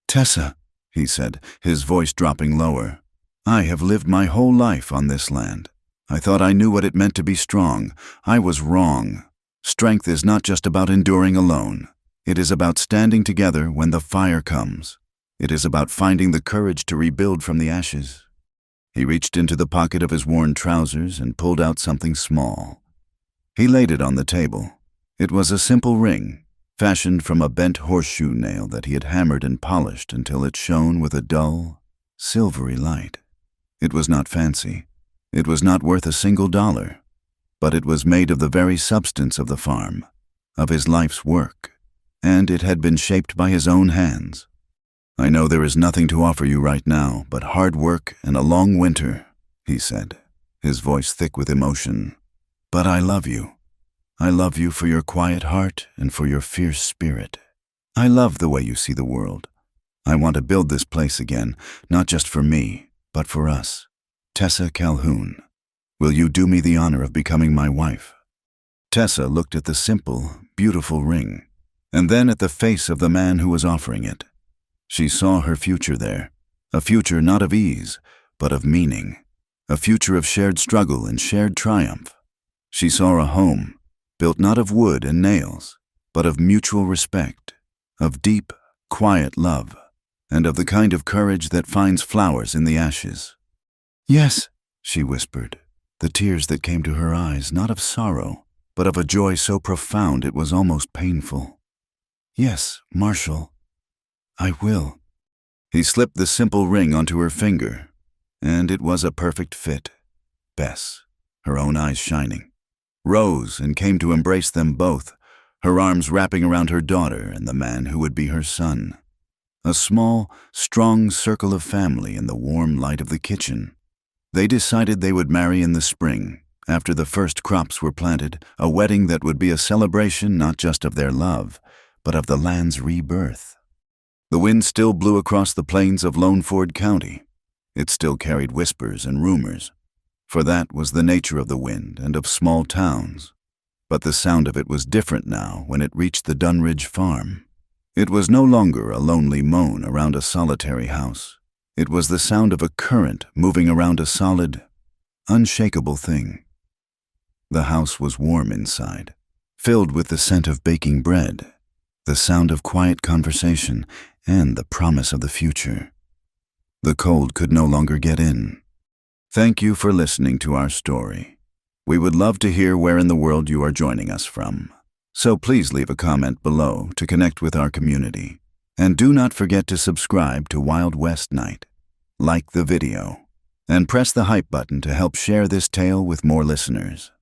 "Tessa," he said, his voice dropping lower, "I have lived my whole life on this land. I thought I knew what it meant to be strong. I was wrong. Strength is not just about enduring alone. It is about standing together when the fire comes. It is about finding the courage to rebuild from the ashes." He reached into the pocket of his worn trousers and pulled out something small. He laid it on the table. It was a simple ring, fashioned from a bent horseshoe nail that he had hammered and polished until it shone with a dull, silvery light. It was not fancy. It was not worth a single dollar, but it was made of the very substance of the farm, of his life's work, and it had been shaped by his own hands. "I know there is nothing to offer you right now but hard work and a long winter," he said, his voice thick with emotion. "But I love you. I love you for your quiet heart and for your fierce spirit. I love the way you see the world. I want to build this place again, not just for me, but for us. Tessa Calhoun, will you do me the honor of becoming my wife?" Tessa looked at the simple, beautiful ring, and then at the face of the man who was offering it. She saw her future there, a future not of ease, but of meaning, a future of shared struggle and shared triumph. She saw a home, built not of wood and nails, but of mutual respect, of deep, quiet love, and of the kind of courage that finds flowers in the ashes. "Yes," she whispered, the tears that came to her eyes not of sorrow, but of a joy so profound it was almost painful. "Yes, Marshall, I will." He slipped the simple ring onto her finger, and it was a perfect fit. Bess, her own eyes shining, rose and came to embrace them both, her arms wrapping around her daughter and the man who would be her son. A small, strong circle of family in the warm light of the kitchen. They decided they would marry in the spring, after the first crops were planted, a wedding that would be a celebration not just of their love, but of the land's rebirth. The wind still blew across the plains of Lone Ford County. It still carried whispers and rumors, for that was the nature of the wind and of small towns. But the sound of it was different now when it reached the Dunridge farm. It was no longer a lonely moan around a solitary house. It was the sound of a current moving around a solid, unshakable thing. The house was warm inside, filled with the scent of baking bread, the sound of quiet conversation, and the promise of the future. The cold could no longer get in. Thank you for listening to our story. We would love to hear where in the world you are joining us from. So please leave a comment below to connect with our community. And do not forget to subscribe to Wild West Night, like the video, and press the hype button to help share this tale with more listeners.